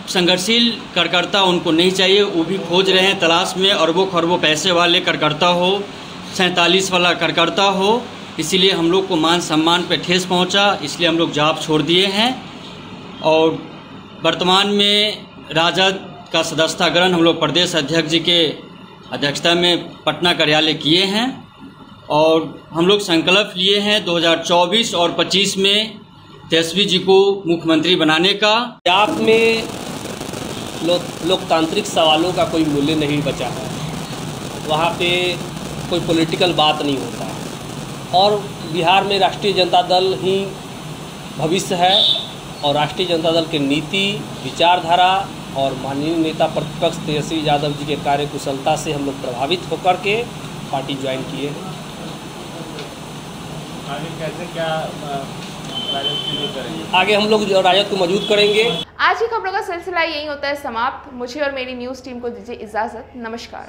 संघर्षशील कार्यकर्ता उनको नहीं चाहिए। वो भी खोज रहे हैं तलाश में, अरबों खरबों पैसे वाले कार्यकर्ता हो, 47 वाला कार्यकर्ता हो। इसीलिए हम लोग को मान सम्मान पे ठेस पहुंचा, इसलिए हम लोग जाप छोड़ दिए हैं और वर्तमान में राजद का सदस्यता ग्रहण हम लोग प्रदेश अध्यक्ष जी के अध्यक्षता में पटना कार्यालय किए हैं और हम लोग संकल्प लिए हैं 2024 और 25 में तेजस्वी जी को मुख्यमंत्री बनाने का। जाप में लोकतांत्रिक सवालों का कोई मूल्य नहीं बचा है, वहाँ पे कोई पॉलिटिकल बात नहीं होता है और बिहार में राष्ट्रीय जनता दल ही भविष्य है और राष्ट्रीय जनता दल की नीति, विचारधारा और माननीय नेता प्रतिपक्ष तेजस्वी यादव जी के कार्यकुशलता से हम लोग प्रभावित होकर के पार्टी ज्वाइन किए हैं। कैसे क्या आगे हम लोग राजद को मजबूत करेंगे। आज की खबरों का सिलसिला यही होता है समाप्त। मुझे और मेरी न्यूज़ टीम को दीजिए इजाजत। नमस्कार।